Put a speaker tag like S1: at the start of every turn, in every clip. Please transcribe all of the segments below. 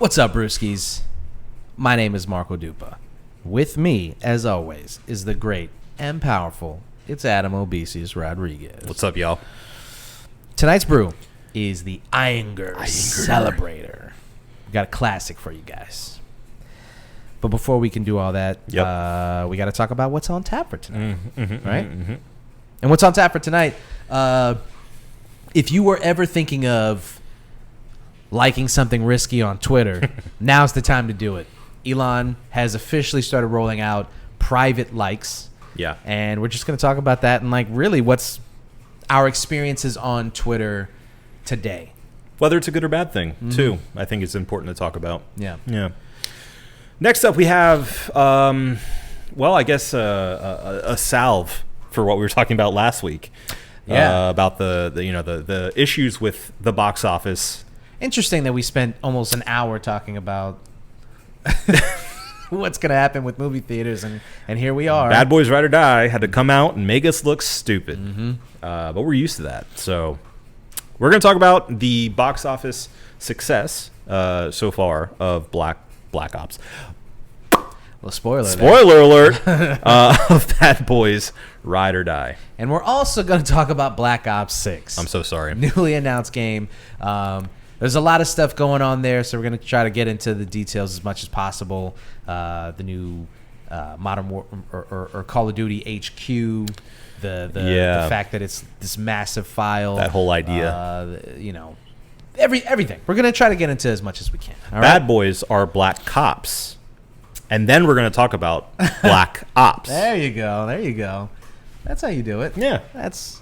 S1: What's up, brewskis? My name is Marco Dupa. With me, as always, is the great and powerful, it's Adam Obesius Rodriguez.
S2: What's up, y'all?
S1: Tonight's brew is the Ayinger Celebrator. We got a classic for you guys. But before we can do all that, we got to talk about what's on tap for tonight, right? And what's on tap for tonight, if you were ever thinking of liking something risky on Twitter, now's the time to do it. Elon has officially started rolling out private likes.
S2: Yeah.
S1: And we're just going to talk about that and, like, really what's our experiences on Twitter today.
S2: Whether it's a good or bad thing, too, I think it's important to talk about.
S1: Yeah.
S2: Yeah. Next up, we have, I guess a salve for what we were talking about last week.
S1: Yeah.
S2: About the issues with the box office.
S1: Interesting that we spent almost an hour talking about what's going to happen with movie theaters, and here we are.
S2: Bad Boys Ride or Die had to come out and make us look stupid. But we're used to that. So we're going to talk about the box office success so far of Black Ops.
S1: Well, spoiler
S2: alert of Bad Boys Ride or Die.
S1: And we're also going to talk about Black Ops 6.
S2: I'm so sorry.
S1: Newly announced game. There's a lot of stuff going on there, so we're going to try to get into the details as much as possible. The new Modern War or Call of Duty HQ, the fact that it's this massive file.
S2: That whole idea.
S1: Everything. We're going to try to get into as much as we can. All
S2: Bad
S1: right?
S2: Boys are black cops. And then we're going to talk about Black Ops.
S1: There you go. That's how you do it.
S2: Yeah.
S1: That's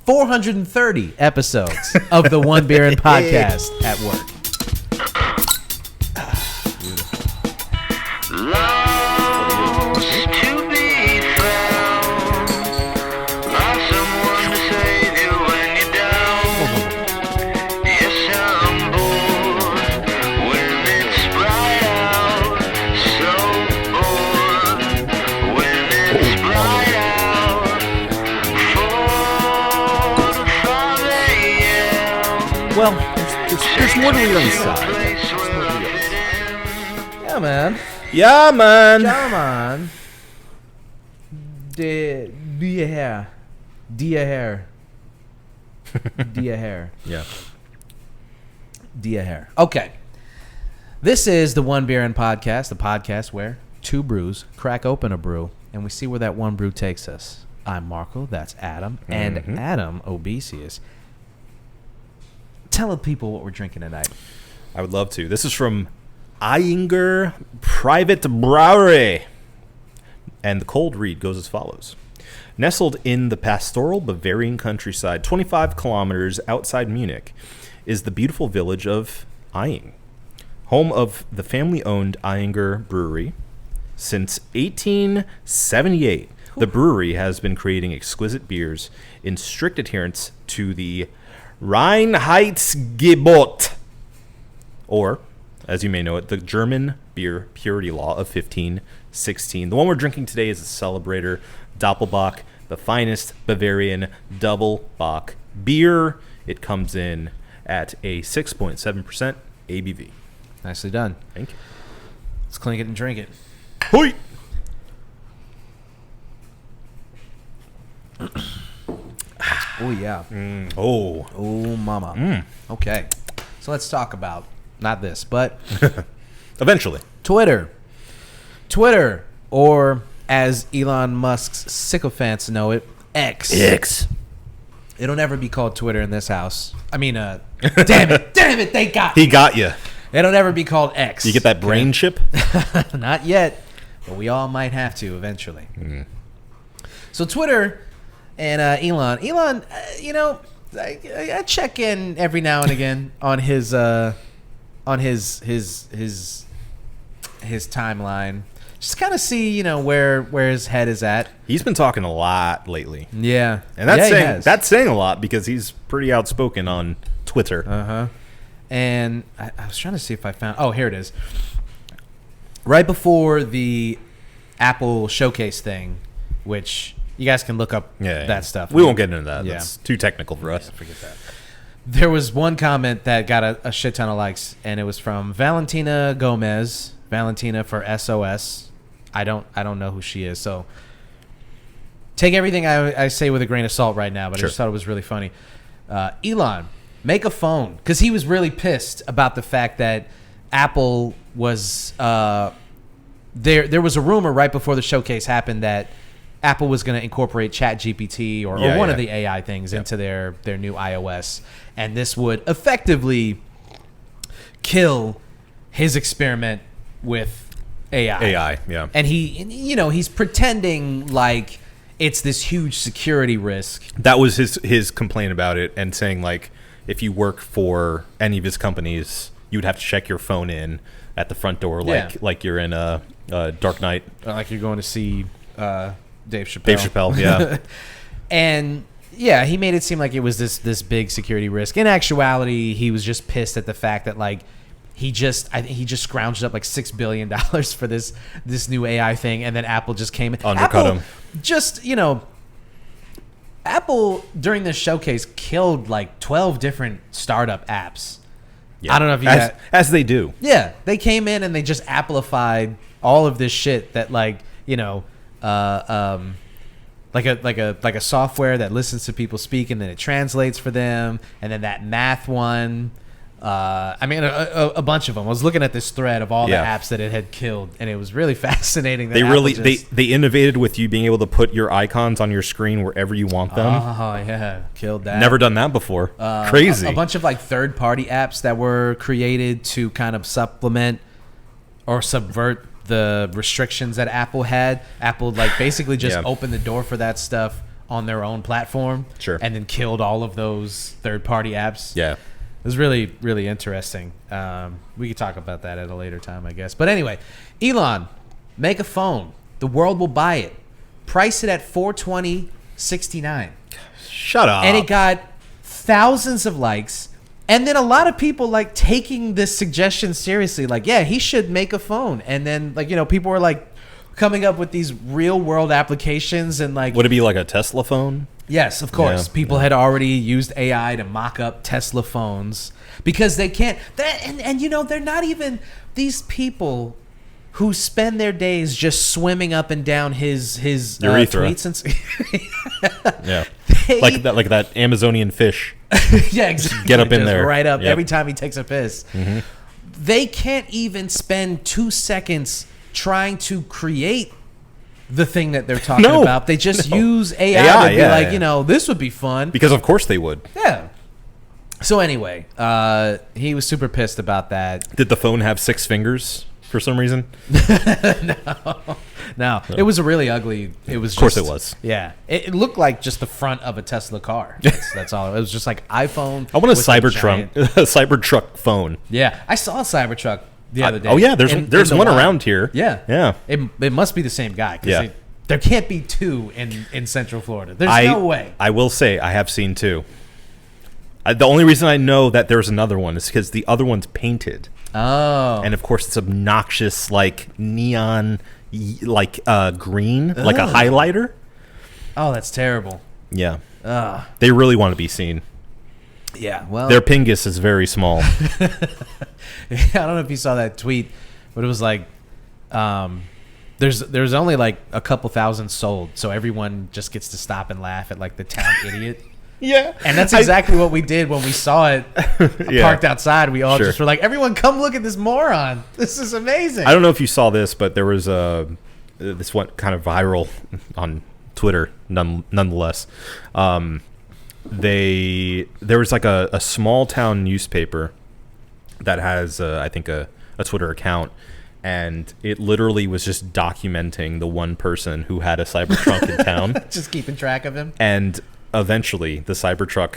S1: 430 episodes of the One Beer and Podcast at work.
S3: Lost to be found, not someone to save you when you're down. Yes, I'm bored when it's bright out, so bored when it's bright out. 4 to 5 a.m.
S2: Well, there's more to read on the side.
S1: Yeah, man.
S2: Yeah, man.
S1: Come on. Dear hair.
S2: Yeah.
S1: Dear hair. Okay. This is the One Beer and Podcast, the podcast where two brews crack open a brew and we see where that one brew takes us. I'm Marco, that's Adam, and Adam Obesius. Tell the people what we're drinking tonight.
S2: I would love to. This is from Ayinger Private Brewery. And the cold read goes as follows. Nestled in the pastoral Bavarian countryside, 25 kilometers outside Munich, is the beautiful village of Ayinger, home of the family-owned Ayinger Brewery. Since 1878, the brewery has been creating exquisite beers in strict adherence to the Reinheitsgebot, or, as you may know it, the German beer purity law of 1516. The one we're drinking today is the Celebrator Doppelbock, the finest Bavarian double Bock beer. It comes in at a 6.7% ABV.
S1: Nicely done.
S2: Thank you.
S1: Let's clink it and drink it.
S2: Hoi!
S1: Oh, yeah.
S2: Oh,
S1: mama. Okay. So let's talk about, not this, but
S2: eventually.
S1: Twitter, or as Elon Musk's sycophants know it, X. It'll never be called Twitter in this house. I mean, damn it, they got
S2: He got you.
S1: It'll never be called X.
S2: You get that brain chip?
S1: Not yet, but we all might have to eventually. So Twitter and Elon, I check in every now and again on his timeline. Just kind of see, where his head is at.
S2: He's been talking a lot lately.
S1: Yeah.
S2: And that's saying a lot because he's pretty outspoken on Twitter.
S1: And I was trying to see if I found... Oh, here it is. Right before the Apple showcase thing, which you guys can look up that stuff.
S2: We won't get into that.
S1: Yeah.
S2: That's too technical for us.
S1: Yeah, forget that. There was one comment that got a shit ton of likes, and it was from Valentina Gomez. Valentina for SOS. I don't know who she is, so take everything I say with a grain of salt right now, but
S2: Sure.
S1: I just thought it was really funny. Elon, make a phone, because he was really pissed about the fact that Apple was there was a rumor right before the showcase happened that Apple was going to incorporate ChatGPT or one of the AI things into their new iOS, and this would effectively kill his experiment with AI.
S2: Yeah.
S1: And he's pretending like it's this huge security risk.
S2: That was his complaint about it, and saying like if you work for any of his companies, you would have to check your phone in at the front door like you're in a Dark Knight.
S1: Like you're going to see Dave Chappelle.
S2: Dave Chappelle, yeah.
S1: And yeah, he made it seem like it was this big security risk. In actuality, he was just pissed at the fact that like I think he just scrounged up like $6 billion for this new AI thing, and then Apple just came in.
S2: Undercut him.
S1: Just, Apple during this showcase killed like 12 different startup apps.
S2: Yeah.
S1: I don't know if you
S2: as they do.
S1: Yeah, they came in and they just amplified all of this shit that like like a software that listens to people speak and then it translates for them, and then that math one. A bunch of them. I was looking at this thread of all the apps that it had killed, and it was really fascinating. That
S2: They innovated with you being able to put your icons on your screen wherever you want them.
S1: Oh yeah, killed that.
S2: Never done that before. Crazy.
S1: A bunch of like third-party apps that were created to kind of supplement or subvert the restrictions that Apple had. Apple like basically just opened the door for that stuff on their own platform.
S2: Sure.
S1: And then killed all of those third-party apps.
S2: Yeah.
S1: It was really, really interesting. We could talk about that at a later time, I guess. But anyway, Elon, make a phone. The world will buy it. Price it at $420.69.
S2: Shut up.
S1: And it got thousands of likes. And then a lot of people like taking this suggestion seriously. Like, yeah, he should make a phone. And then like, people were like coming up with these real world applications and like.
S2: Would it be like a Tesla phone?
S1: Yes, of course.
S2: Yeah.
S1: People had already used AI to mock up Tesla phones because they can't. They're not even these people who spend their days just swimming up and down his
S2: urethra.
S1: tweets and
S2: Yeah, like that Amazonian fish.
S1: Yeah, exactly.
S2: Get up in
S1: Just
S2: there
S1: right up
S2: Yep.
S1: every time he takes a piss.
S2: Mm-hmm.
S1: They can't even spend 2 seconds trying to create the thing that they're talking about. They just use AI to be like, this would be fun.
S2: Because of course they would.
S1: Yeah. So anyway, he was super pissed about that.
S2: Did the phone have 6 fingers for some reason?
S1: No. It was a really ugly. It was.
S2: Of course it was.
S1: Yeah, it looked like just the front of a Tesla car. That's all. It was just like iPhone.
S2: I want a Cybertruck phone.
S1: Yeah, I saw a Cybertruck the other day.
S2: Oh yeah, there's one around here.
S1: Yeah. It must be the same guy.
S2: Yeah.
S1: There can't be 2 in Central Florida. There's no way.
S2: I will say I have seen 2. The only reason I know that there's another one is because the other one's painted.
S1: Oh.
S2: And of course it's obnoxious like neon green, like a highlighter.
S1: Oh, that's terrible.
S2: Yeah. They really want to be seen.
S1: Yeah, well,
S2: their pingus is very small.
S1: I don't know if you saw that tweet, but it was like, there's only like a couple thousand sold, so everyone just gets to stop and laugh at like the town idiot.
S2: Yeah,
S1: and that's exactly what we did when we saw it parked outside. We all just were like, everyone, come look at this moron. This is amazing.
S2: I don't know if you saw this, but there was this went kind of viral on Twitter, nonetheless. There was like a small town newspaper that has I think a Twitter account, and it literally was just documenting the one person who had a Cybertruck in town,
S1: just keeping track of him.
S2: And eventually the Cybertruck,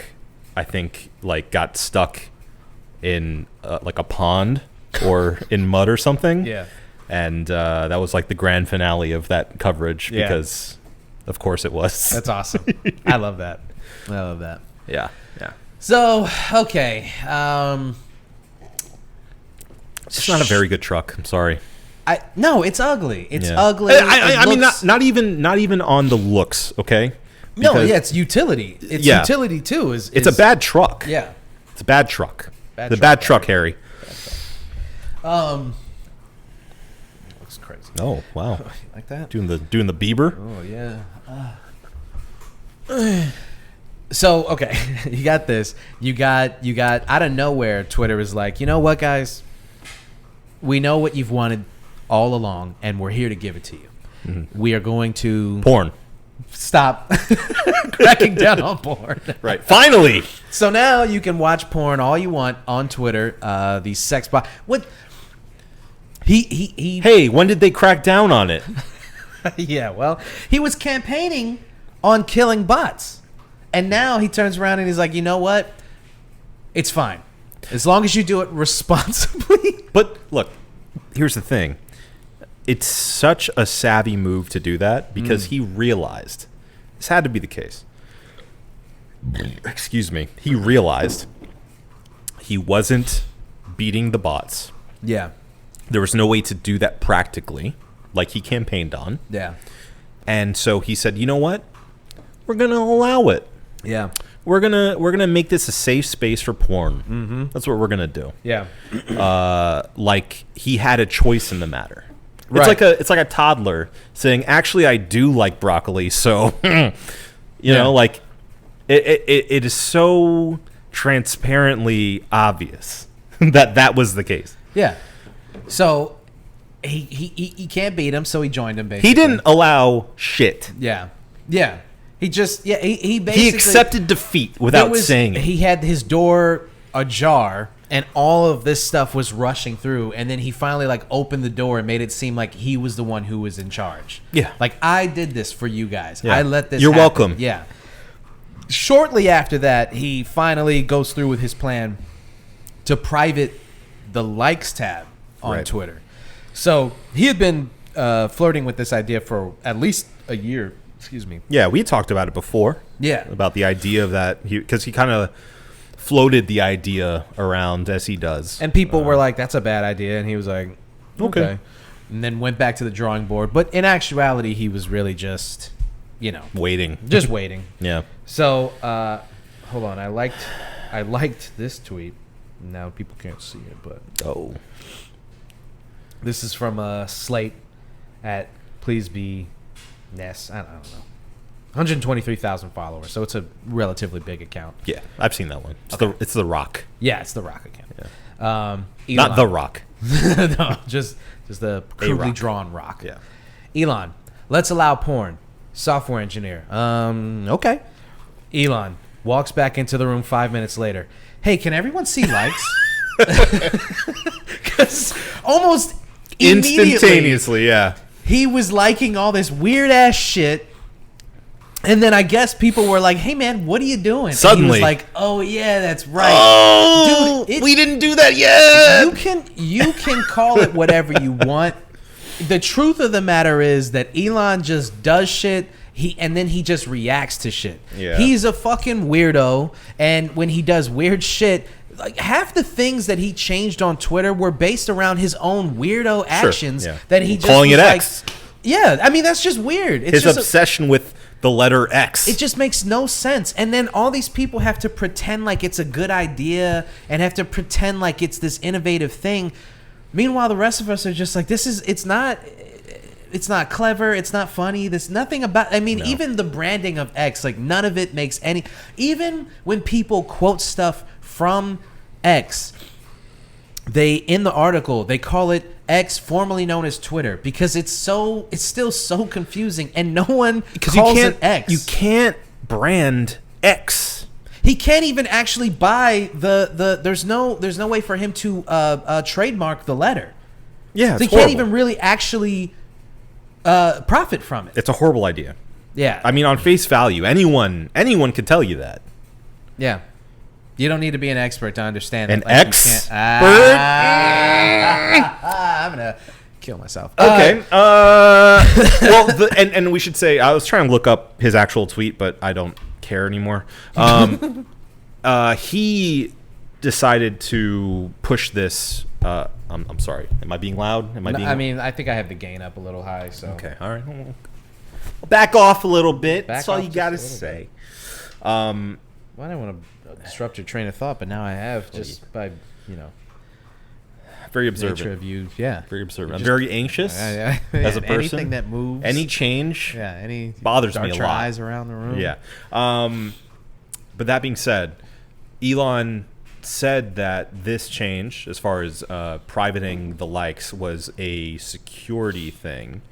S2: I think, like got stuck in like a pond or in mud or something.
S1: Yeah,
S2: and that was like the grand finale of that coverage because of course it was.
S1: That's awesome. I love that.
S2: Yeah.
S1: So, okay.
S2: It's not a very good truck. I'm sorry.
S1: No, it's ugly. It's ugly.
S2: I mean, not even on the looks. Okay.
S1: Because it's utility. It's utility too. It's
S2: a bad truck.
S1: Yeah.
S2: It's a bad truck.
S1: Bad
S2: the
S1: truck,
S2: bad truck, Harry.
S1: Looks crazy.
S2: Oh, wow.
S1: Like that?
S2: Doing the Bieber.
S1: Oh yeah. So okay, you got this. You got out of nowhere. Twitter is like, you know what, guys? We know what you've wanted all along, and we're here to give it to you. Mm-hmm. We are going to
S2: porn.
S1: Stop cracking down on porn.
S2: Right. Finally.
S1: So now you can watch porn all you want on Twitter. These sex bots. What? He.
S2: Hey, when did they crack down on it?
S1: Yeah. Well, he was campaigning on killing bots, and now he turns around and he's like, you know what? It's fine, as long as you do it responsibly.
S2: But look, here's the thing. It's such a savvy move to do that because he realized this had to be the case. Excuse me. He realized he wasn't beating the bots.
S1: Yeah.
S2: There was no way to do that practically, like he campaigned on.
S1: Yeah.
S2: And so he said, "You know what? We're going to allow it.
S1: Yeah.
S2: We're gonna make this a safe space for porn. Mm-hmm. That's what we're gonna do."
S1: Yeah.
S2: Like he had a choice in the matter.
S1: Right.
S2: It's like a toddler saying, "Actually, I do like broccoli." So, you know, like it is so transparently obvious that was the case.
S1: Yeah. So he can't beat him, so he joined him. Basically,
S2: He didn't allow shit.
S1: Yeah. Yeah. He just he basically
S2: He accepted defeat without saying it.
S1: He had his door ajar, and all of this stuff was rushing through, and then he finally like opened the door and made it seem like he was the one who was in charge.
S2: Yeah.
S1: Like, I did this for you guys.
S2: Yeah.
S1: I let this
S2: You're
S1: happen.
S2: welcome.
S1: Yeah. Shortly after that, he finally goes through with his plan to private the likes tab on
S2: Right.
S1: Twitter. So he had been flirting with this idea for at least a year. Excuse me.
S2: Yeah, we talked about it before.
S1: Yeah.
S2: About the idea of that, because he kind of floated the idea around as he does.
S1: And people were like, that's a bad idea. And he was like, okay. And then went back to the drawing board. But in actuality, he was really just,
S2: waiting.
S1: Just waiting.
S2: Yeah.
S1: So, hold on. I liked this tweet. Now people can't see it, but this is from Slate at Please Be Ness. I don't know. 123,000 followers, so it's a relatively big account.
S2: Yeah, I've seen that one. It's the Rock.
S1: Yeah, it's the Rock account.
S2: Yeah.
S1: Elon.
S2: Not the Rock.
S1: No, just the crudely drawn Rock.
S2: Yeah.
S1: Elon, let's allow porn. Software engineer. Okay. Elon walks back into the room 5 minutes later. Hey, can everyone see likes? Because almost
S2: instantaneously, yeah.
S1: He was liking all this weird ass shit. And then I guess people were like, hey, man, what are you doing?
S2: Suddenly.
S1: And he was like, oh, yeah, that's right.
S2: Oh, dude, we didn't do that yet.
S1: You can call it whatever you want. The truth of the matter is that Elon just does shit, and then he just reacts to shit.
S2: Yeah.
S1: He's a fucking weirdo, and when he does weird shit, like half the things that he changed on Twitter were based around his own weirdo actions that he just
S2: calling
S1: was
S2: it
S1: like,
S2: X.
S1: Yeah, I mean that's just weird. It's
S2: his
S1: just
S2: obsession with the letter X.
S1: It just makes no sense. And then all these people have to pretend like it's a good idea and have to pretend like it's this innovative thing. Meanwhile, the rest of us are just like, it's not clever. It's not funny. There's nothing about, even the branding of X, like none of it makes any, even when people quote stuff from X, in the article, they call it X, formerly known as Twitter, because it's still so confusing, and no one calls it X.
S2: You can't brand X.
S1: He can't even actually buy there's no way for him to trademark the letter.
S2: Yeah,
S1: so he can't even really actually profit from it.
S2: It's a horrible idea.
S1: Yeah.
S2: I mean, on face value, anyone could tell you that.
S1: Yeah. You don't need to be an expert to understand
S2: an
S1: that. Like,
S2: expert?
S1: I'm gonna kill myself.
S2: Okay. Well, and we should say, I was trying to look up his actual tweet, but I don't care anymore. He decided to push this. I'm sorry. Am I being loud?
S1: I think I have the gain up a little high. So
S2: okay. All right. Back off a little bit. That's all you got to say.
S1: Well, I didn't want to disrupt your train of thought, but now I have just by
S2: Very
S1: nature
S2: observant.
S1: of you. Yeah.
S2: Very observant. I'm
S1: Just-
S2: very anxious as a person.
S1: Anything that moves.
S2: Any change
S1: any
S2: bothers me
S1: dart
S2: a
S1: your
S2: lot.
S1: eyes around the room.
S2: Yeah. But that being said, Elon said that this change, as far as privating the likes, was a security thing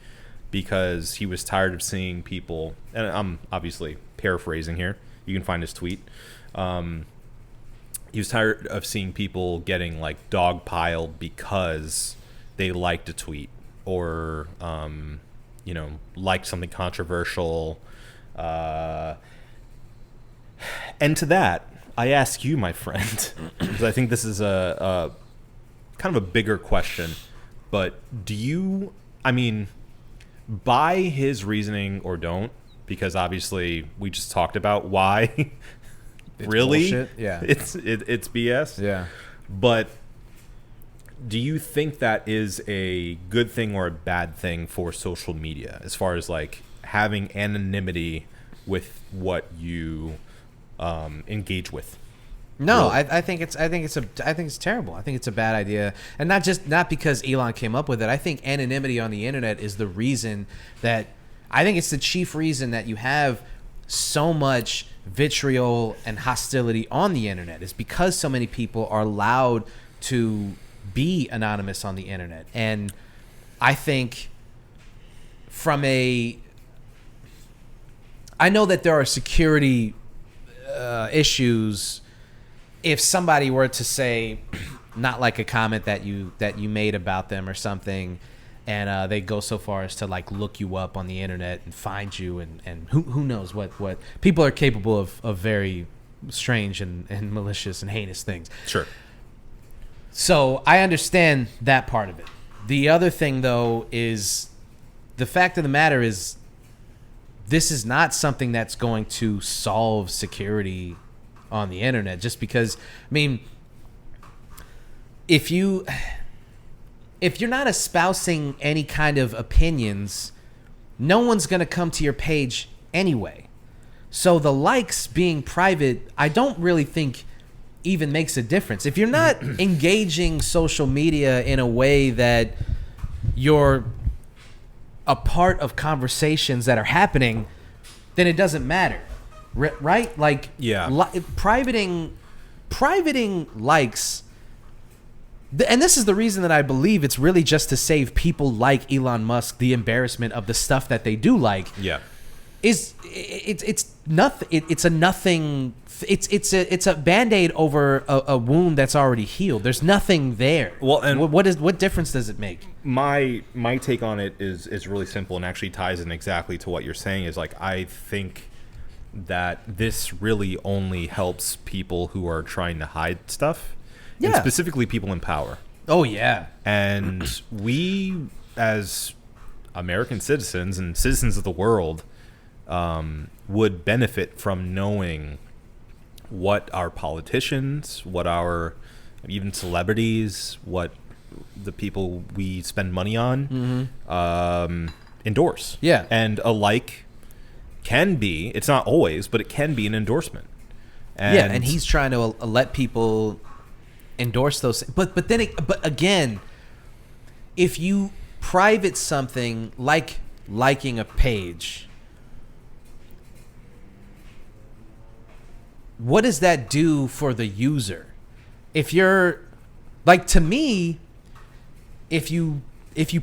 S2: because he was tired of seeing people, and I'm obviously paraphrasing here. You can find his tweet. He was tired of seeing people getting like dogpiled because they liked a tweet or, liked something controversial. And to that, I ask you, my friend, because I think this is a kind of a bigger question, but do you, buy his reasoning or don't? Because obviously we just talked about why.
S1: It's
S2: really?
S1: bullshit. Yeah.
S2: It's BS.
S1: Yeah.
S2: But do you think that is a good thing or a bad thing for social media as far as like having anonymity with what you engage with?
S1: No,
S2: Really?
S1: I think it's terrible. I think it's a bad idea, and not because Elon came up with it. I think anonymity on the internet is the reason that I think it's the chief reason that you have so much vitriol and hostility on the internet is because so many people are allowed to be anonymous on the internet. And I think I know that there are security issues if somebody were to say not like a comment that you made about them or something, and they go so far as to like look you up on the internet and find you, and who knows what people are capable of very strange and malicious and heinous things.
S2: Sure.
S1: So I understand that part of it. The other thing, though, is the fact of the matter is this is not something that's going to solve security on the internet. Just because, if you're not espousing any kind of opinions, no one's going to come to your page anyway. So the likes being private, I don't really think even makes a difference. If you're not engaging social media in a way that you're a part of conversations that are happening, then it doesn't matter. Right? Like,
S2: yeah.
S1: Privating likes, and this is the reason that I believe it's really just to save people like Elon Musk the embarrassment of the stuff that they do like.
S2: Yeah.
S1: It's nothing. It's a nothing. It's a Band-Aid over a wound that's already healed. There's nothing there.
S2: Well, and
S1: what difference does it make?
S2: My take on it is really simple and actually ties in exactly to what you're saying. Is like, I think that this really only helps people who are trying to hide stuff, and specifically people in power.
S1: Oh yeah.
S2: And we, as American citizens and citizens of the world, would benefit from knowing what our politicians, what our even celebrities, what the people we spend money on endorse.
S1: Yeah.
S2: And a like can be, it's not always, but it can be an endorsement.
S1: And he's trying to let people endorse those. But again, if you private something like liking a page, what does that do for the user? If you're like, to me, if you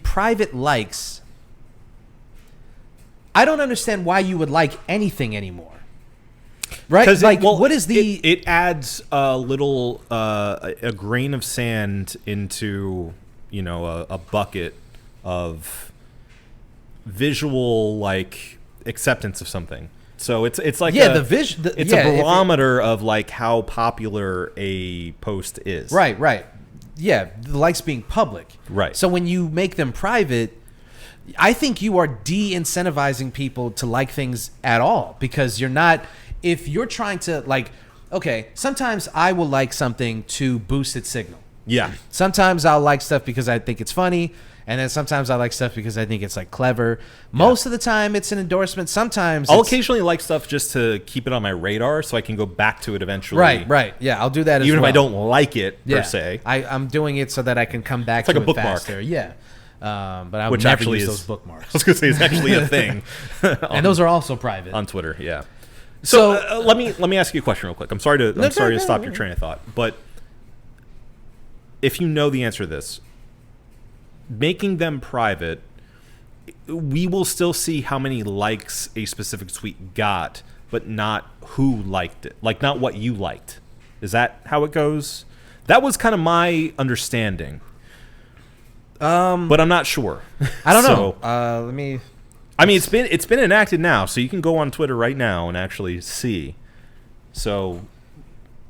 S1: private likes, I don't understand why you would like anything anymore. Right? Like, what is the...
S2: It adds a little, a grain of sand into, a bucket of visual, like, acceptance of something. So it's like a barometer of, like, how popular a post is.
S1: Right. Yeah, the likes being public.
S2: Right.
S1: So when you make them private, I think you are de-incentivizing people to like things at all, because you're not... If you're trying to, like, okay, sometimes I will like something to boost its signal,
S2: Yeah.
S1: Sometimes I'll like stuff because I think it's funny, and then sometimes I like stuff because I think it's like clever. Most of the time, it's an endorsement. Sometimes
S2: I'll occasionally like stuff just to keep it on my radar, so I can go back to it eventually.
S1: Right. Yeah, I'll do that as
S2: even
S1: well.
S2: if I don't like it per se.
S1: I'm doing it so that I can come back
S2: like
S1: to
S2: a
S1: it
S2: bookmark.
S1: faster. Yeah. But I would
S2: Which
S1: never
S2: actually
S1: use
S2: is-
S1: those bookmarks.
S2: I was going to say it's actually a thing.
S1: And those are also private.
S2: On Twitter, yeah. So let me ask you a question real quick. I'm sorry to
S1: go
S2: stop
S1: ahead.
S2: your train of thought, but if you know the answer to this, making them private, we will still see how many likes a specific tweet got, but not who liked it. Like, not what you liked. Is that how it goes? That was kind of my understanding. But I'm not sure.
S1: I don't
S2: So,
S1: know. Let me.
S2: I mean, it's been enacted now, so you can go on Twitter right now and actually see. So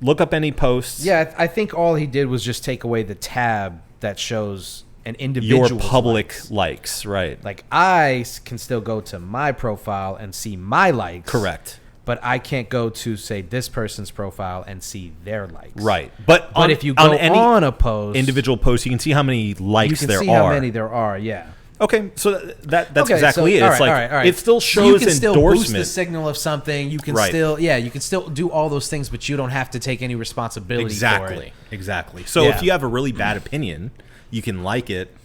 S2: look up any posts.
S1: Yeah, I think all he did was just take away the tab that shows an individual.
S2: Your public likes, right?
S1: Like, I can still go to my profile and see my likes.
S2: Correct.
S1: But I can't go to, say, this person's profile and see their likes.
S2: Right. But
S1: if you go
S2: any
S1: on a post,
S2: individual post, you can see how many likes
S1: you can
S2: there
S1: see
S2: are.
S1: how many there are. Yeah.
S2: Okay, so that's
S1: Okay,
S2: exactly
S1: so,
S2: it. It's
S1: all
S2: like
S1: right.
S2: it still
S1: So
S2: shows
S1: you can still boost the
S2: endorsement.
S1: signal of something. You can
S2: Right.
S1: you can still do all those things, but you don't have to take any responsibility for it.
S2: Exactly. So
S1: Yeah.
S2: if you have a really bad opinion, you can like it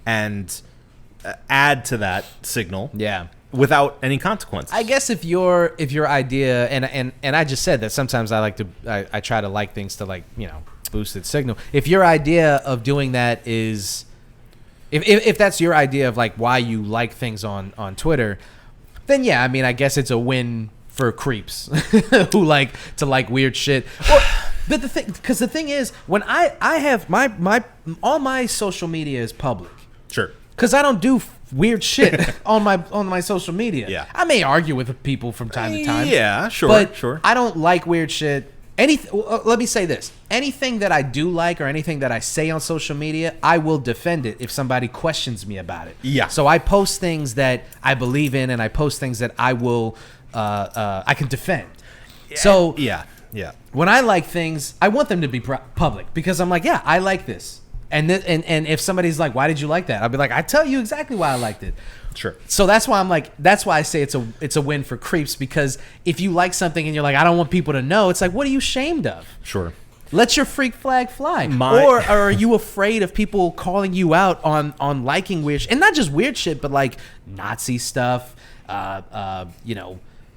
S2: and add to that signal.
S1: Yeah.
S2: Without any consequences.
S1: I guess if your idea, and I just said that sometimes I try to like things to, like, boost its signal. If your idea of doing that is, if that's your idea of like why you like things on Twitter, then yeah, I mean, I guess it's a win for creeps who like to like weird shit. But the thing is, when I have my all my social media is public.
S2: Sure.
S1: Because I don't do weird shit on my social media.
S2: Yeah.
S1: I may argue with people from time to time.
S2: Yeah, sure,
S1: But
S2: sure.
S1: I don't like weird shit. Let me say this. Anything that I do like or anything that I say on social media, I will defend it if somebody questions me about it.
S2: Yeah.
S1: So I post things that I believe in, and I post things that I will I can defend. So
S2: Yeah.
S1: when I like things, I want them to be public because I'm like, yeah, I like this. And if somebody's like, why did you like that? I'll be like, I tell you exactly why I liked it.
S2: Sure.
S1: So that's why I say it's a win for creeps, because if you like something and you're like, I don't want people to know, it's like, what are you ashamed of?
S2: Sure.
S1: Let your freak flag fly.
S2: My-
S1: or are you afraid of people calling you out on liking weird and not just weird shit, but like Nazi stuff,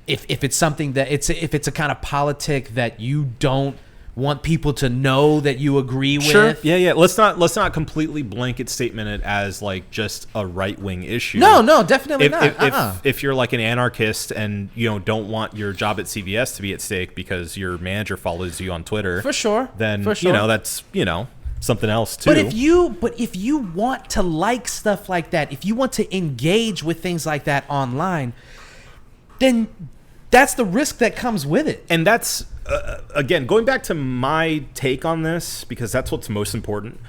S1: if it's something that if it's a kind of politic that you don't want people to know that you agree
S2: Sure.
S1: with.
S2: Yeah. Let's not completely blanket statement it as like just a right wing issue.
S1: No, definitely not.
S2: If you're like an anarchist and don't want your job at CVS to be at stake because your manager follows you on Twitter,
S1: For sure.
S2: then
S1: For sure.
S2: that's something else too.
S1: But if you want to like stuff like that, if you want to engage with things like that online, then that's the risk that comes with it.
S2: And that's again going back to my take on this, because that's what's most important.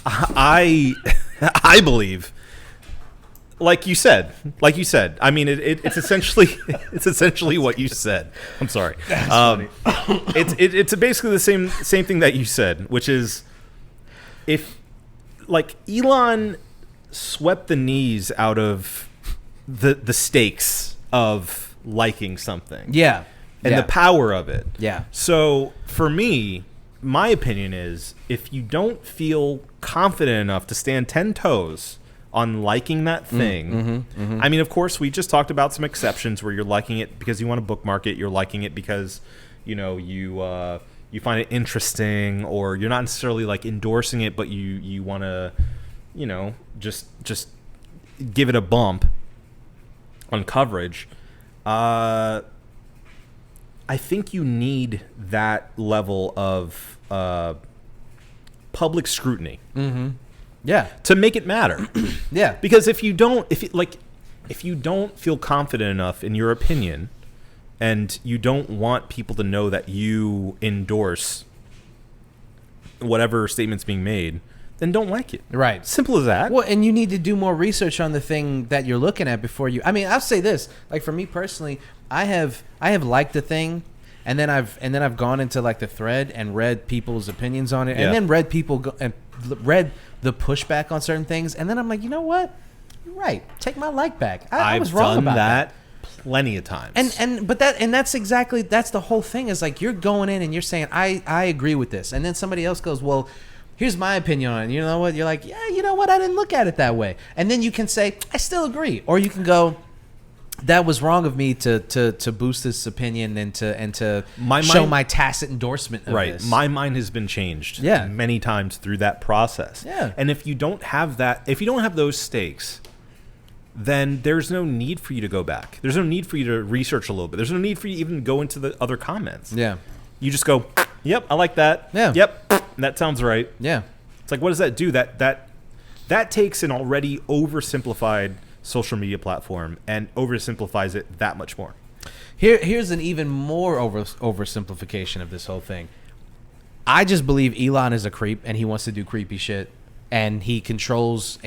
S2: I believe, like you said. I mean, it's essentially what you said. I'm sorry. It's basically the same thing that you said, which is if like Elon swept the knees out of the stakes of liking something.
S1: Yeah.
S2: And the power of it.
S1: Yeah.
S2: So for me, my opinion is if you don't feel confident enough to stand 10 toes on liking that thing, I mean, of course, we just talked about some exceptions where you're liking it because you want to bookmark it, you're liking it because, you find it interesting, or you're not necessarily like endorsing it, but you want to, just give it a bump on coverage. I think you need that level of public scrutiny
S1: Yeah.
S2: to make it matter.
S1: Yeah.
S2: Because if you don't feel confident enough in your opinion, and you don't want people to know that you endorse whatever statement's being made, then don't like it.
S1: Right.
S2: Simple as that.
S1: Well, and you need to do more research on the thing that you're looking at before you. I mean, I'll say this. Like for me personally, I have liked the thing, and then I've gone into like the thread and read people's opinions on it,
S2: Yeah.
S1: and then read read the pushback on certain things, and then I'm like, you know what? You're right. Take my like back. I was wrong
S2: done
S1: about that.
S2: plenty of times.
S1: But that's exactly the whole thing is like you're going in and you're saying I agree with this, and then somebody else goes, well, here's my opinion on it. You know what? You're like, yeah, you know what? I didn't look at it that way, and then you can say I still agree, or you can go, that was wrong of me to boost this opinion and to show my tacit endorsement of
S2: right.
S1: this.
S2: My mind has been changed many times through that process.
S1: Yeah.
S2: And if you don't have those stakes, then there's no need for you to go back. There's no need for you to research a little bit. There's no need for you to even go into the other comments.
S1: Yeah.
S2: You just go, yep, I like that.
S1: Yeah.
S2: Yep, that sounds right.
S1: Yeah.
S2: It's like, what does that do? That takes an already oversimplified social media platform and oversimplifies it that much more.
S1: Here's an even more oversimplification of this whole thing. I just believe Elon is a creep and he wants to do creepy shit, and he controls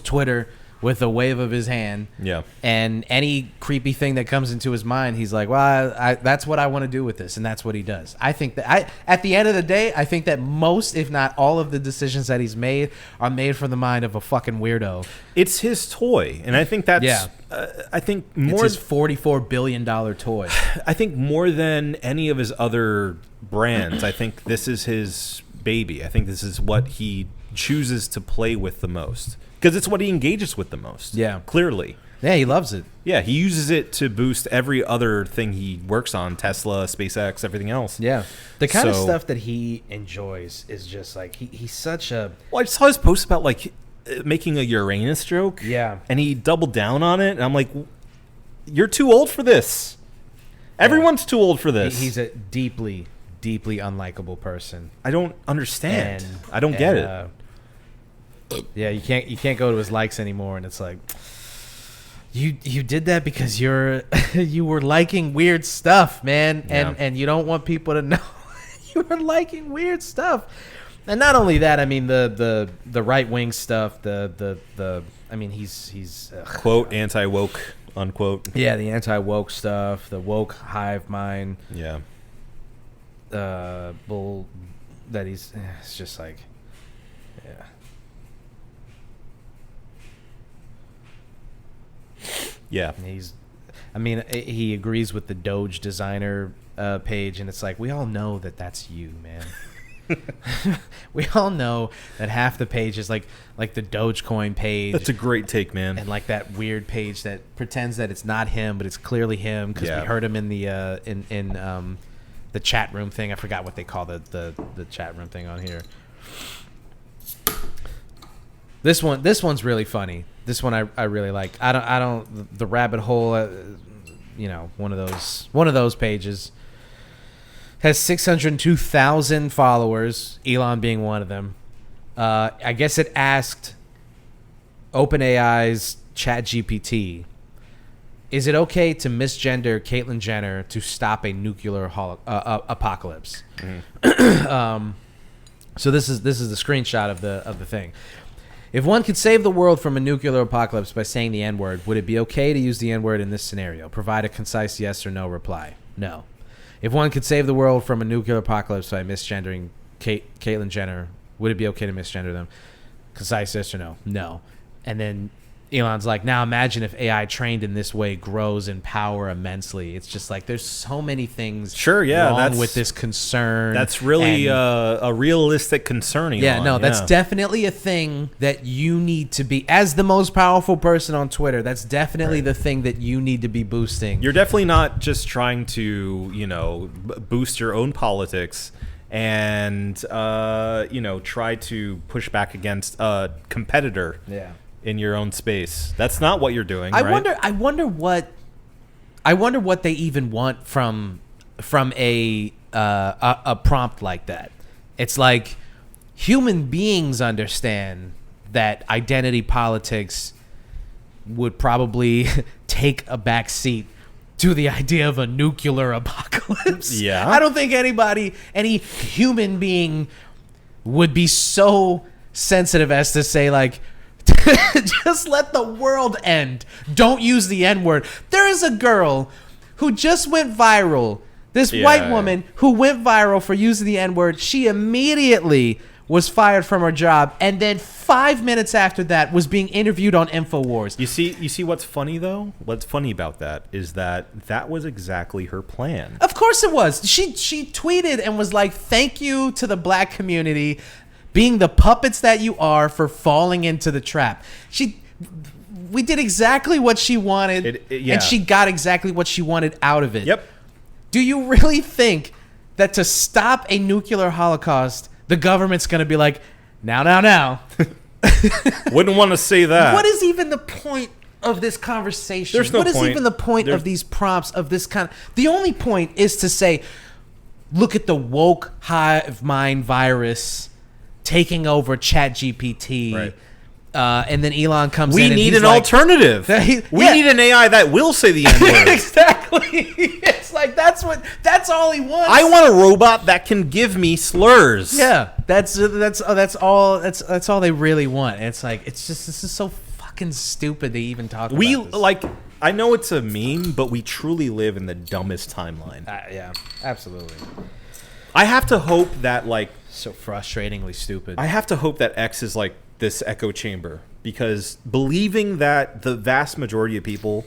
S1: Twitter with a wave of his hand.
S2: Yeah.
S1: And any creepy thing that comes into his mind, he's like, well, that's what I want to do with this, and that's what he does. I think that at the end of the day, I think that most, if not all, of the decisions that he's made are made from the mind of a fucking weirdo.
S2: It's his toy, and I think that's I think more
S1: it's his $44 billion toy.
S2: I think more than any of his other brands, I think this is his baby. I think this is what he chooses to play with the most. Because it's what he engages with the most.
S1: Yeah.
S2: Clearly.
S1: Yeah, he loves it.
S2: Yeah, he uses it to boost every other thing he works on, Tesla, SpaceX, everything else.
S1: Yeah. The kind of stuff that he enjoys is just like, he's such a...
S2: Well, I saw his post about like making a Uranus joke.
S1: Yeah.
S2: And he doubled down on it. And I'm like, you're too old for this. Everyone's too old for this.
S1: He's a deeply, deeply unlikable person.
S2: I don't understand.
S1: And,
S2: I don't get it.
S1: Yeah, you can't go to his likes anymore, and it's like you did that because you were liking weird stuff, man, and you don't want people to know you were liking weird stuff. And not only that, I mean the right wing stuff, the I mean he's
S2: quote anti-woke unquote.
S1: Yeah, the anti-woke stuff, the woke hive mind.
S2: Yeah.
S1: Bull that it's just like, yeah.
S2: Yeah.
S1: He agrees with the Doge designer page, and it's like, we all know that that's you, man. We all know that half the page is like the Dogecoin page.
S2: That's a great take, man.
S1: And like that weird page that pretends that it's not him, but it's clearly him because we heard him in the the chat room thing. I forgot what they call the chat room thing on here. This one's really funny. This one I really like. I don't the rabbit hole. One of those pages has 602,000 followers. Elon being one of them. I guess it asked OpenAI's ChatGPT, is it okay to misgender Caitlyn Jenner to stop a nuclear apocalypse? Mm-hmm. So this is the screenshot of the thing. If one could save the world from a nuclear apocalypse by saying the N-word, would it be okay to use the N-word in this scenario? Provide a concise yes or no reply. No. If one could save the world from a nuclear apocalypse by misgendering Caitlyn Jenner, would it be okay to misgender them? Concise yes or no? No. And then Elon's like, now imagine if AI trained in this way grows in power immensely. It's just like there's so many things wrong with this concern.
S2: That's really a realistic concern, Elon.
S1: Yeah, no, that's definitely a thing that you need to be, as the most powerful person on Twitter, that's definitely the thing that you need to be boosting.
S2: You're definitely not just trying to, boost your own politics and, try to push back against a competitor. Yeah. In your own space. That's not what you're doing.
S1: I wonder what they even want from a prompt like that. It's like human beings understand that identity politics would probably take a back seat to the idea of a nuclear apocalypse.
S2: Yeah.
S1: I don't think any human being would be so sensitive as to say like, just let the world end. Don't use the N-word. There is a girl who just went viral This white woman who went viral for using the N-word, she immediately was fired from her job, and then 5 minutes after that was being interviewed on InfoWars.
S2: You see what's funny, though? What's funny about that is that was exactly her plan.
S1: Of course it was. She tweeted and was like, thank you to the black community, being the puppets that you are for falling into the trap. We did exactly what she wanted, and she got exactly what she wanted out of it.
S2: Yep.
S1: Do you really think that to stop a nuclear holocaust, the government's going to be like, now?
S2: Wouldn't want to say that.
S1: What is even the point of this conversation?
S2: There's no
S1: What is
S2: point.
S1: even the point of these prompts of this kind of... The only point is to say, look at the woke hive mind virus taking over ChatGPT.
S2: Right.
S1: And then Elon comes
S2: We
S1: in and
S2: need
S1: he's
S2: an
S1: like,
S2: alternative. We need an AI that will say the N-word.
S1: Exactly. It's like that's all he wants.
S2: I want a robot that can give me slurs.
S1: Yeah, that's all they really want. And it's like this is so fucking stupid to even talk about this.
S2: I know it's a meme, but we truly live in the dumbest timeline.
S1: Yeah, absolutely.
S2: I have to hope that
S1: So frustratingly stupid.
S2: I have to hope that X is like this echo chamber, because believing that the vast majority of people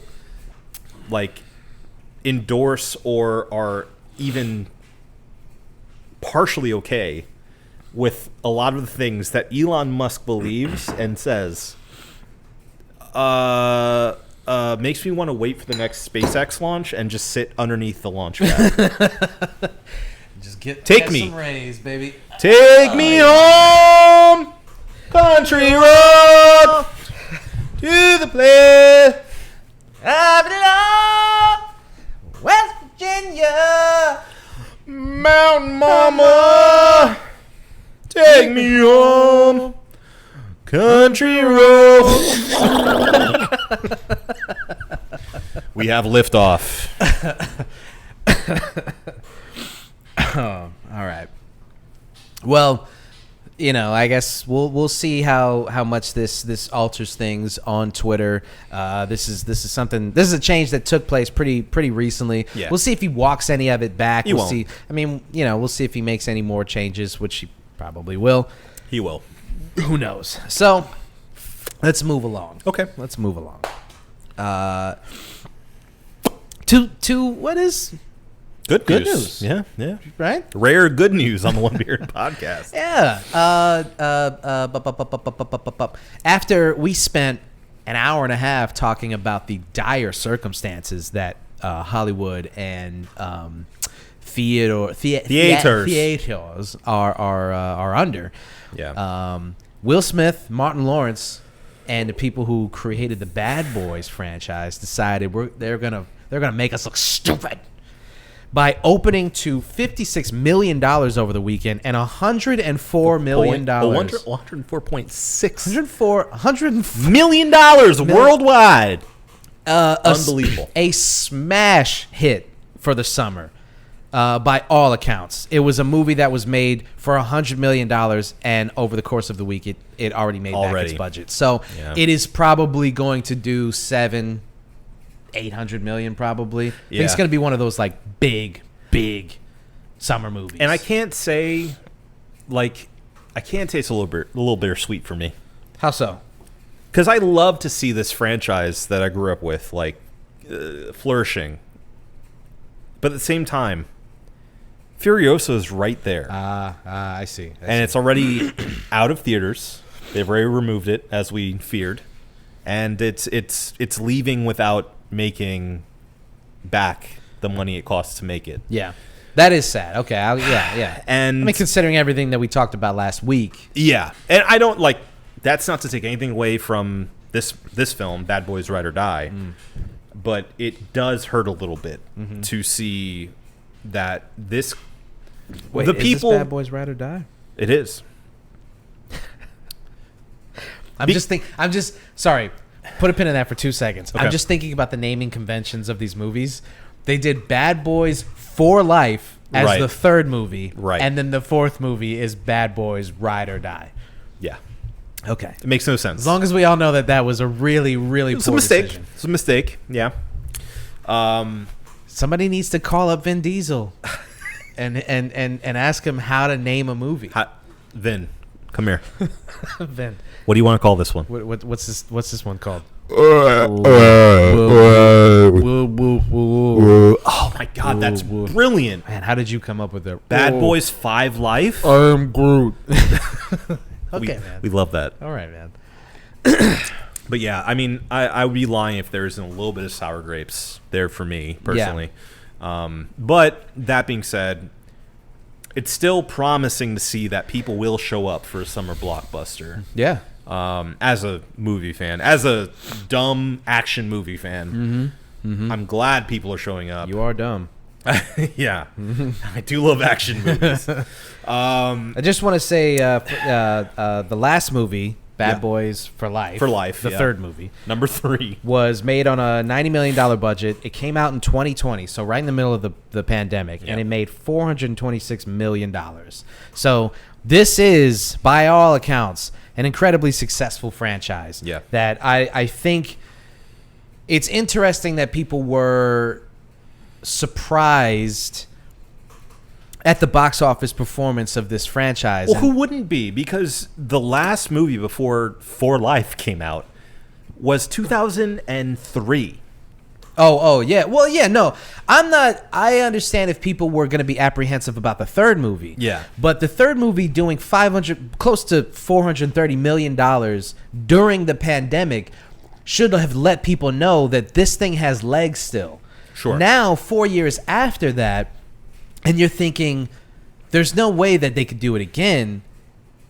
S2: endorse or are even partially okay with a lot of the things that Elon Musk believes and says makes me want to wait for the next SpaceX launch and just sit underneath the launch pad.
S1: Just get
S2: me.
S1: some rays, baby.
S2: Take me home, country road, to the place
S1: I belong, West Virginia,
S2: Mountain Mama. Take me home, country road. We have liftoff.
S1: All right. Well, I guess we'll see how much this alters things on Twitter. This is a change that took place pretty recently.
S2: Yeah.
S1: We'll see if he walks any of it back.
S2: He won't.
S1: See. I mean, we'll see if he makes any more changes, which he probably will.
S2: He will.
S1: Who knows? So let's move along.
S2: Okay.
S1: Let's move along. To what is
S2: Good
S1: Good
S2: news.
S1: news.
S2: Yeah.
S1: right?
S2: Rare good news on the One Beard podcast.
S1: Yeah. After we spent an hour and a half talking about the dire circumstances that Hollywood and theaters are under.
S2: Yeah.
S1: Will Smith, Martin Lawrence, and the people who created the Bad Boys franchise decided they're gonna make us look stupid by opening to $56 million over the weekend and $104 million.
S2: $104.6 million worldwide. Unbelievable.
S1: A smash hit for the summer, by all accounts. It was a movie that was made for $100 million, and over the course of the week, it already made back its budget. So It is probably going to do $800 million probably. I think it's going to be one of those big summer movies.
S2: And I can't say it's a little bittersweet for me.
S1: How so?
S2: Because I love to see this franchise that I grew up with flourishing. But at the same time, Furiosa is right there.
S1: I see.
S2: And it's already out of theaters. They've already removed it, as we feared. And it's leaving without making back the money it costs to make it.
S1: Yeah. That is sad. Okay. Yeah.
S2: And
S1: considering everything that we talked about last week.
S2: Yeah. And I don't that's not to take anything away from this film, Bad Boys Ride or Die. But it does hurt a little bit to see that this...
S1: Wait, is this Bad Boys Ride or Die?
S2: It is.
S1: Sorry. Put a pin in that for 2 seconds.
S2: Okay.
S1: I'm just thinking about the naming conventions of these movies. They did Bad Boys for Life as the third movie.
S2: Right.
S1: And then the fourth movie is Bad Boys Ride or Die.
S2: Yeah.
S1: Okay.
S2: It makes no sense.
S1: As long as we all know that was a really, really poor decision.
S2: It's a mistake. Yeah.
S1: Somebody needs to call up Vin Diesel and ask him how to name a movie.
S2: Vin, come here.
S1: Vin,
S2: What do you want to call this one?
S1: what's this one called?
S2: Oh my God, that's brilliant.
S1: Man, how did you come up with that?
S2: Bad Boys 5 Life.
S1: I am Groot. Okay, man.
S2: We love that.
S1: All right, man.
S2: But yeah, I mean, I would be lying if there isn't a little bit of sour grapes there for me personally. But that being said, it's still promising to see that people will show up for a summer blockbuster.
S1: Yeah.
S2: As a movie fan, as a dumb action movie fan, I'm glad people are showing up.
S1: You are dumb.
S2: Yeah, I do love action movies.
S1: I just want to say the last movie, Bad Boys for Life. The third movie.
S2: Number 3.
S1: Was made on a $90 million budget. It came out in 2020, so right in the middle of the pandemic, and it made $426 million. So this is, by all accounts, an incredibly successful franchise.
S2: Yeah.
S1: That I think it's interesting that people were surprised at the box office performance of this franchise.
S2: Well, who wouldn't be? Because the last movie before For Life came out was 2003.
S1: Oh, yeah. Well, yeah, no. I understand if people were going to be apprehensive about the third movie.
S2: Yeah.
S1: But the third movie doing close to $430 million during the pandemic should have let people know that this thing has legs still.
S2: Sure.
S1: Now, 4 years after that, and you're thinking, there's no way that they could do it again.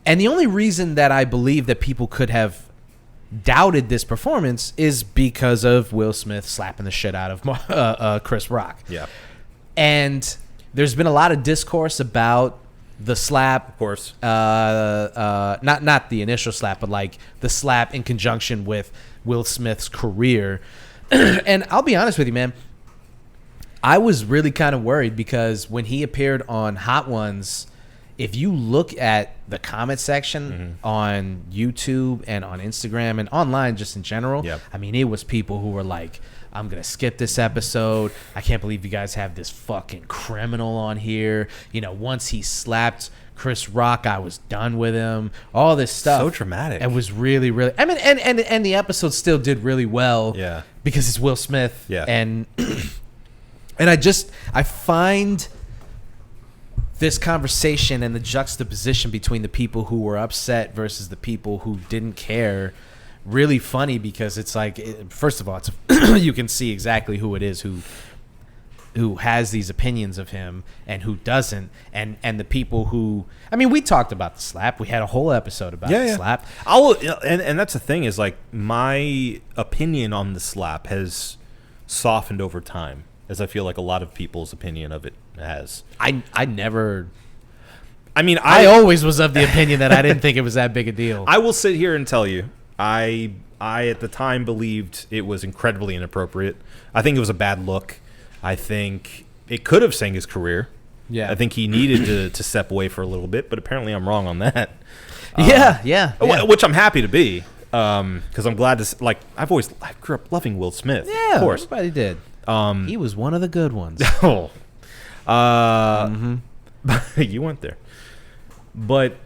S1: And the only reason that I believe that people could have doubted this performance is because of Will Smith slapping the shit out of Chris Rock.
S2: Yeah.
S1: And there's been a lot of discourse about the slap.
S2: Of course.
S1: Not the initial slap, but like the slap in conjunction with Will Smith's career. And I'll be honest with you, man. I was really kind of worried because when he appeared on Hot Ones, if you look at the comment section on YouTube and on Instagram and online just in general, I mean, it was people who were like, I'm going to skip this episode. I can't believe you guys have this fucking criminal on here. You know, once he slapped Chris Rock, I was done with him. All this stuff.
S2: So dramatic.
S1: It was really, really... I mean, and the episode still did really well.
S2: Yeah.
S1: Because it's Will Smith.
S2: Yeah.
S1: And I find this conversation and the juxtaposition between the people who were upset versus the people who didn't care really funny, because it's like, first of all, it's you can see exactly who it is who has these opinions of him and who doesn't, and the people who, I mean, we talked about the slap. We had a whole episode about the slap.
S2: And that's the thing is, like, my opinion on the slap has softened over time, as I feel like a lot of people's opinion of it has.
S1: I always was of the opinion that I didn't think it was that big a deal.
S2: I will sit here and tell you, I at the time believed it was incredibly inappropriate. I think it was a bad look. I think it could have sank his career.
S1: Yeah.
S2: I think he needed to step away for a little bit, but apparently I'm wrong on that.
S1: Yeah.
S2: Which I'm happy to be, because I'm glad to, like, I grew up loving Will Smith.
S1: Yeah,
S2: of course.
S1: everybody did. He was one of the good ones.
S2: You went there. But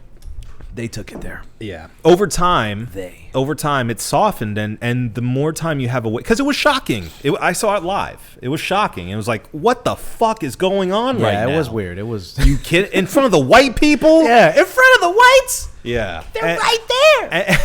S1: they took it there.
S2: yeah, over time it softened, and the more time you have away, because it was shocking. I saw it live. It was shocking. It was like, what the fuck is going on right now?
S1: Yeah, it was weird. It was
S2: You kid in front of the white people?
S1: Yeah, in front of the whites.
S2: Yeah,
S1: They're right there.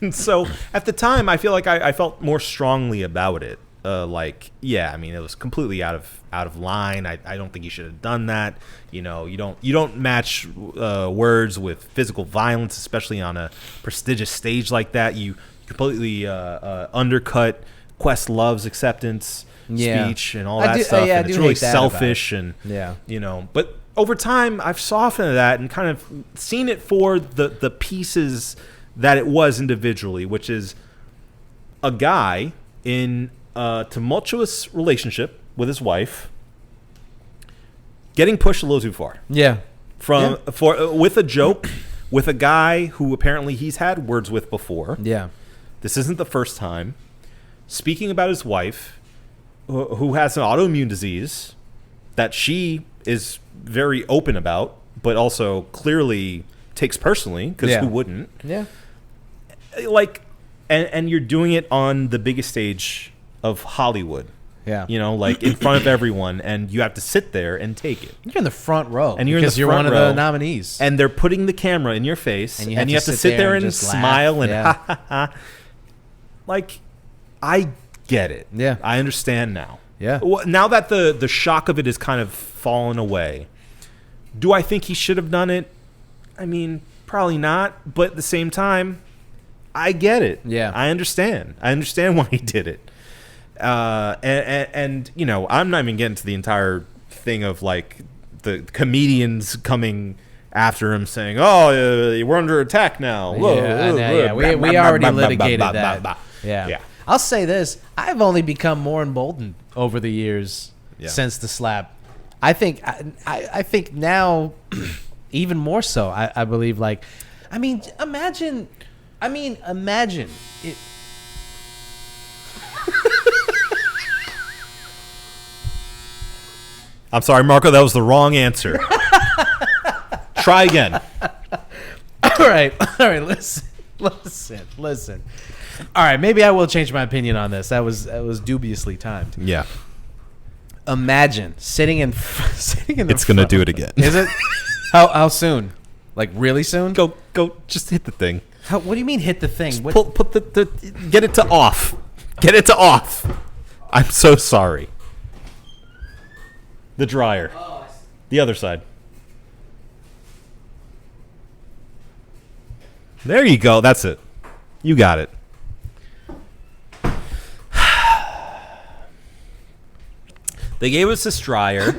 S2: And so at the time, I feel like I felt more strongly about it. Like, yeah, I mean, it was completely out of line. I don't think you should have done that. You know, you don't match words with physical violence, especially on a prestigious stage like that. You completely undercut Questlove's acceptance speech and all that stuff. And it's really selfish and you know. But over time, I've softened that and kind of seen it for the pieces that it was individually, which is a guy in a tumultuous relationship with his wife, getting pushed a little too far.
S1: Yeah.
S2: With a joke with a guy who apparently he's had words with before.
S1: Yeah.
S2: This isn't the first time. Speaking about his wife who has an autoimmune disease that she is very open about, but also clearly takes personally, because who wouldn't?
S1: Yeah.
S2: Like, and you're doing it on the biggest stage of Hollywood.
S1: Yeah.
S2: You know, like in front of everyone, and you have to sit there and take it.
S1: You're in the front row.
S2: And you're
S1: because
S2: in the front
S1: one
S2: row,
S1: of the nominees.
S2: And they're putting the camera in your face, and you have to sit there and
S1: just
S2: smile
S1: laugh.
S2: and ha ha ha. Like, I get it.
S1: Yeah.
S2: I understand now.
S1: Yeah.
S2: Now that the shock of it is kind of fallen away, do I think he should have done it? I mean, probably not. But at the same time, I get it.
S1: Yeah.
S2: I understand. I understand why he did it. And you know, I'm not even getting to the entire thing of like the comedians coming after him saying, "Oh, we're under attack now."
S1: We already litigated that. Yeah. I'll say this: I've only become more emboldened over the years since the slap. I think I think now even more so. I believe, like, I mean, imagine it.
S2: I'm sorry, Marco, that was the wrong answer. Try again.
S1: All right, listen. All right, maybe I will change my opinion on this. That was dubiously timed.
S2: Yeah.
S1: Imagine sitting in the
S2: It's going to do it again.
S1: Is it? How soon? Like really soon?
S2: Go, just hit the thing.
S1: What do you mean hit the thing? What?
S2: Put the get it to off. Get it to off. I'm so sorry. The dryer. The other side. There you go. That's it. You got it. They gave us this dryer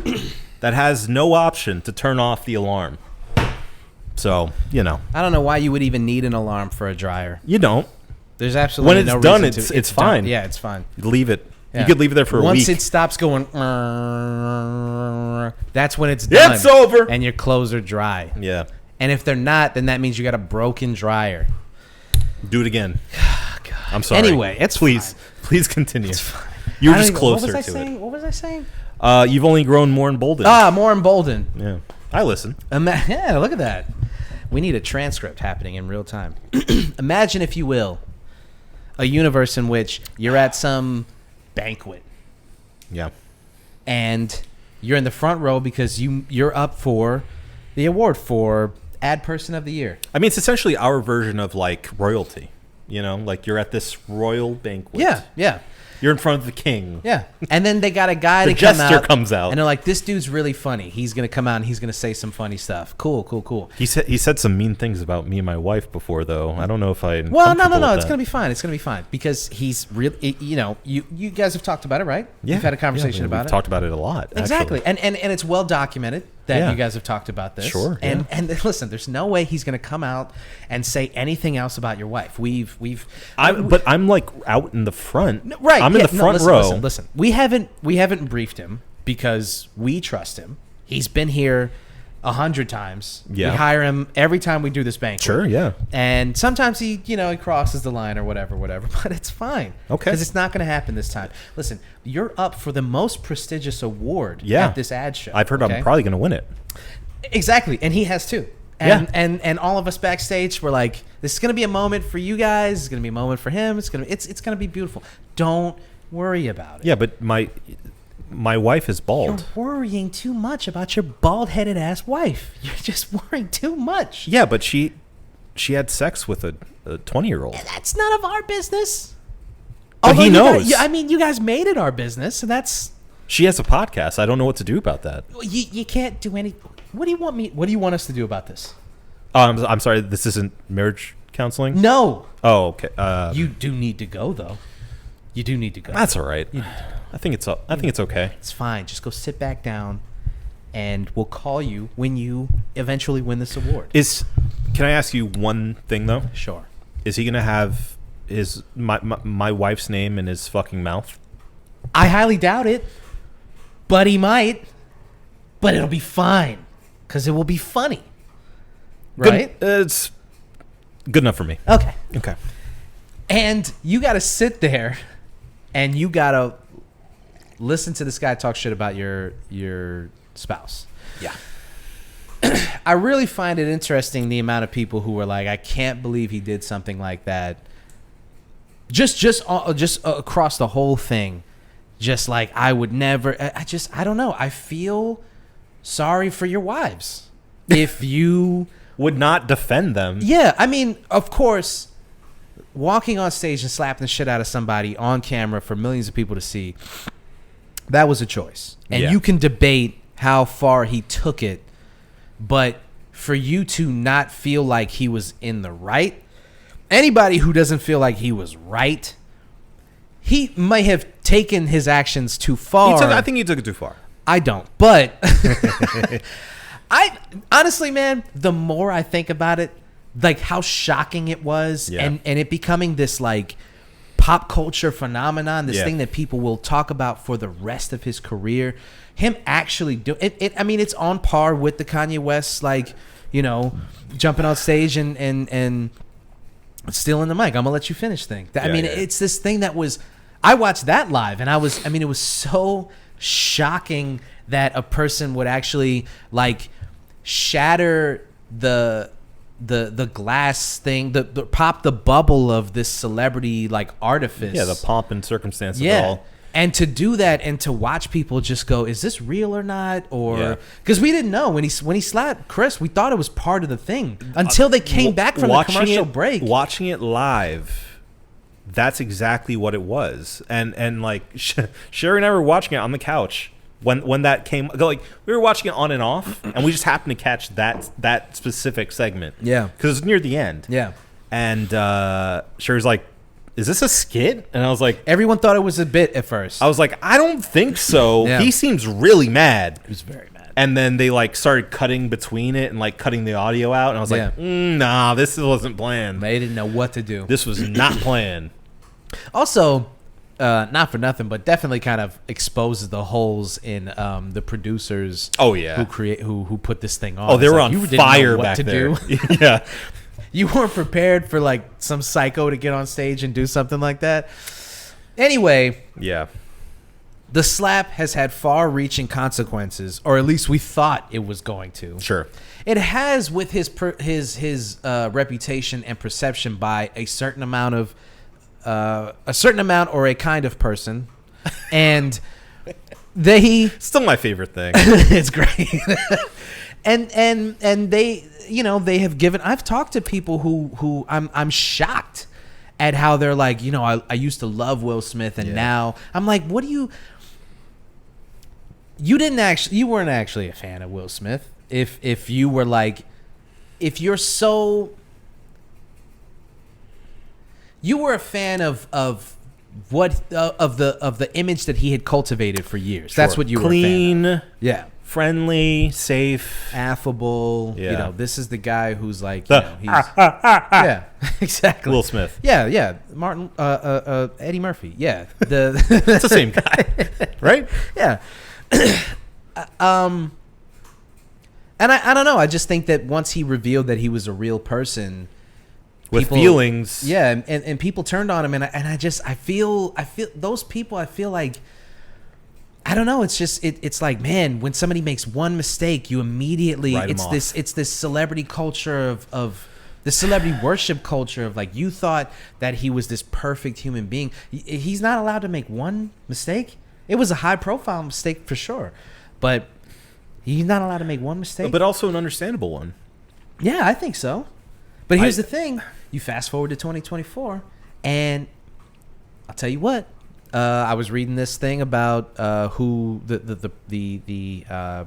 S2: that has no option to turn off the alarm. So, you know.
S1: I don't know why you would even need an alarm for a dryer.
S2: You don't.
S1: There's absolutely
S2: when it's
S1: no
S2: done,
S1: reason
S2: it's fine.
S1: Done. Yeah, it's fine.
S2: Leave it.
S1: Yeah.
S2: You could leave it there for a week.
S1: Once it stops going, that's when it's done.
S2: It's over.
S1: And your clothes are dry.
S2: Yeah.
S1: And if they're not, then that means you got a broken dryer.
S2: Do it again.
S1: God.
S2: I'm sorry.
S1: Anyway, it's
S2: please continue. You were just closer to it.
S1: What was I saying?
S2: You've only grown more emboldened.
S1: More emboldened.
S2: Yeah. I listen.
S1: Yeah, look at that. We need a transcript happening in real time. Imagine, if you will, a universe in which you're at some banquet.
S2: Yeah.
S1: And you're in the front row because you're up for the award for Ad Person of the Year.
S2: I mean, it's essentially our version of like royalty. You know, like you're at this royal banquet.
S1: Yeah.
S2: You're in front of the king.
S1: Yeah. And then they got a guy
S2: The
S1: to come
S2: jester
S1: out.
S2: comes out.
S1: And they're like, this dude's really funny. He's going to come out and he's going to say some funny stuff. Cool.
S2: He said some mean things about me and my wife before, though. I don't know if I.
S1: Well, no. It's going to be fine. It's going to be fine because he's really, you know, you guys have talked about it, right?
S2: Yeah.
S1: You've had a conversation about it.
S2: We've talked about it a lot.
S1: Exactly.
S2: Actually.
S1: And it's well documented that
S2: Yeah.
S1: you guys have talked about this.
S2: Sure.
S1: And listen, there's no way he's going to come out and say anything else about your wife.
S2: But I'm like out in the front.
S1: Right.
S2: I'm in the front row.
S1: Listen. We haven't briefed him because we trust him. He's been here 100 times.
S2: Yeah.
S1: We hire him every time we do this banquet.
S2: Sure, yeah.
S1: And sometimes he crosses the line or whatever, but it's fine.
S2: Okay.
S1: Because it's not going to happen this time. Listen, you're up for the most prestigious award at this ad show.
S2: I've heard I'm probably going to win it.
S1: Exactly. And he has too. And all of us backstage were like, this is going to be a moment for you guys. It's going to be a moment for him. It's going to be beautiful. Don't worry about it.
S2: Yeah, but my wife is bald.
S1: You're worrying too much about your bald-headed ass wife. You're just worrying too much.
S2: Yeah, but she had sex with a 20-year-old.
S1: That's none of our business.
S2: But he knows.
S1: You guys made it our business, and that's.
S2: She has a podcast. I don't know what to do about that.
S1: You can't do any. What do you want me? What do you want us to do about this?
S2: I'm sorry. This isn't marriage counseling.
S1: No.
S2: Oh, okay.
S1: You do need to go though. You do need to go.
S2: That's all right. I think it's okay.
S1: It's fine. Just go sit back down, and we'll call you when you eventually win this award.
S2: Can I ask you one thing though?
S1: Sure.
S2: Is he gonna have my wife's name in his fucking mouth?
S1: I highly doubt it, but he might. But it'll be fine, because it will be funny. Right?
S2: It's good enough for me.
S1: Okay.
S2: Okay.
S1: And you got to sit there, and you got to listen to this guy talk shit about your spouse.
S2: Yeah.
S1: I really find it interesting the amount of people who were like, I can't believe he did something like that. Just across the whole thing. Just like, I would never. I don't know. I feel sorry for your wives if you
S2: would not defend them.
S1: Yeah, I mean, of course, walking on stage and slapping the shit out of somebody on camera for millions of people to see, that was a choice. And you can debate how far he took it, but for you to not feel like he was in the right, anybody who doesn't feel like he was right, he may have taken his actions too far.
S2: I think he took it too far.
S1: I don't, but I honestly, man, the more I think about it, like how shocking it was, and it becoming this like pop culture phenomenon, this thing that people will talk about for the rest of his career. Him actually do it. I mean, it's on par with the Kanye West, like, you know, jumping on stage and stealing the mic. I'm gonna let you finish thing. I mean, it's this thing that was. I watched that live, and it was so shocking that a person would actually like shatter the glass thing, the pop the bubble of this celebrity like artifice.
S2: Yeah, the pomp and circumstance of it all.
S1: And to do that and to watch people just go, is this real or not? Or because we didn't know when he slapped Chris, we thought it was part of the thing until they came back from the commercial break.
S2: Watching it live, that's exactly what it was. And like Sherry and I were watching it on the couch when that came. Like we were watching it on and off, and we just happened to catch that specific segment. Yeah, because it's near the end. Yeah, and Sherry's like, is this a skit? And I was like,
S1: everyone thought it was a bit at first.
S2: I was like, I don't think so. He seems really mad.
S1: He was very mad.
S2: And then they like started cutting between it and like cutting the audio out. And I was like, nah, this wasn't planned.
S1: They didn't know what to do.
S2: This was not planned.
S1: Also, not for nothing, but definitely kind of exposes the holes in the producers.
S2: Oh yeah,
S1: who put this thing on.
S2: Oh, they were on fire back there. Yeah.
S1: You weren't prepared for like some psycho to get on stage and do something like that. Anyway, the slap has had far-reaching consequences, or at least we thought it was going to.
S2: Sure,
S1: it has with his reputation and perception by a certain amount or a kind of person, and they
S2: still my favorite thing.
S1: It's great. and they, you know, they have given. I've talked to people who I'm shocked at how they're like, you know, I used to love Will Smith, and now I'm like, what do you weren't actually a fan of Will Smith if you were like, if you're so, you were a fan of the image that he had cultivated for years. Sure. That's what you were a fan of.
S2: Yeah. Friendly, safe,
S1: affable. Yeah. You know, this is the guy who's like, you know, he's yeah, exactly.
S2: Will Smith.
S1: Yeah. Martin, Eddie Murphy. Yeah,
S2: it's the same guy, right?
S1: Yeah. And I don't know. I just think that once he revealed that he was a real person
S2: with feelings,
S1: and people turned on him, and I feel those people. I feel like, I don't know. It's just it's like, man, when somebody makes one mistake, you immediately it's this celebrity culture of the celebrity worship culture of like, you thought that he was this perfect human being. He's not allowed to make one mistake. It was a high profile mistake for sure, but he's not allowed to make one mistake.
S2: But also an understandable one.
S1: Yeah, I think so. But here's the thing: you fast forward to 2024, and I'll tell you what. I was reading this thing about who the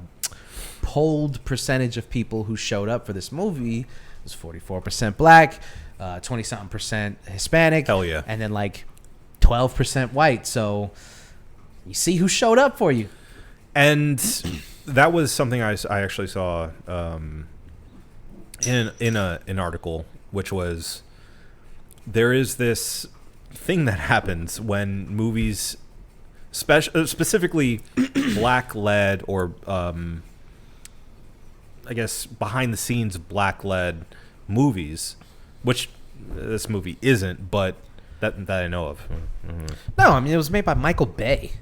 S1: polled percentage of people who showed up for this movie was 44% black, 20-something% Hispanic.
S2: Hell yeah.
S1: And then like 12% white. So you see who showed up for you.
S2: And that was something I actually saw in an article, which was, there is this thing that happens when movies, specifically black-led or I guess behind the scenes black-led movies, which this movie isn't, but that I know of. Mm-hmm.
S1: No, I mean, it was made by Michael Bay.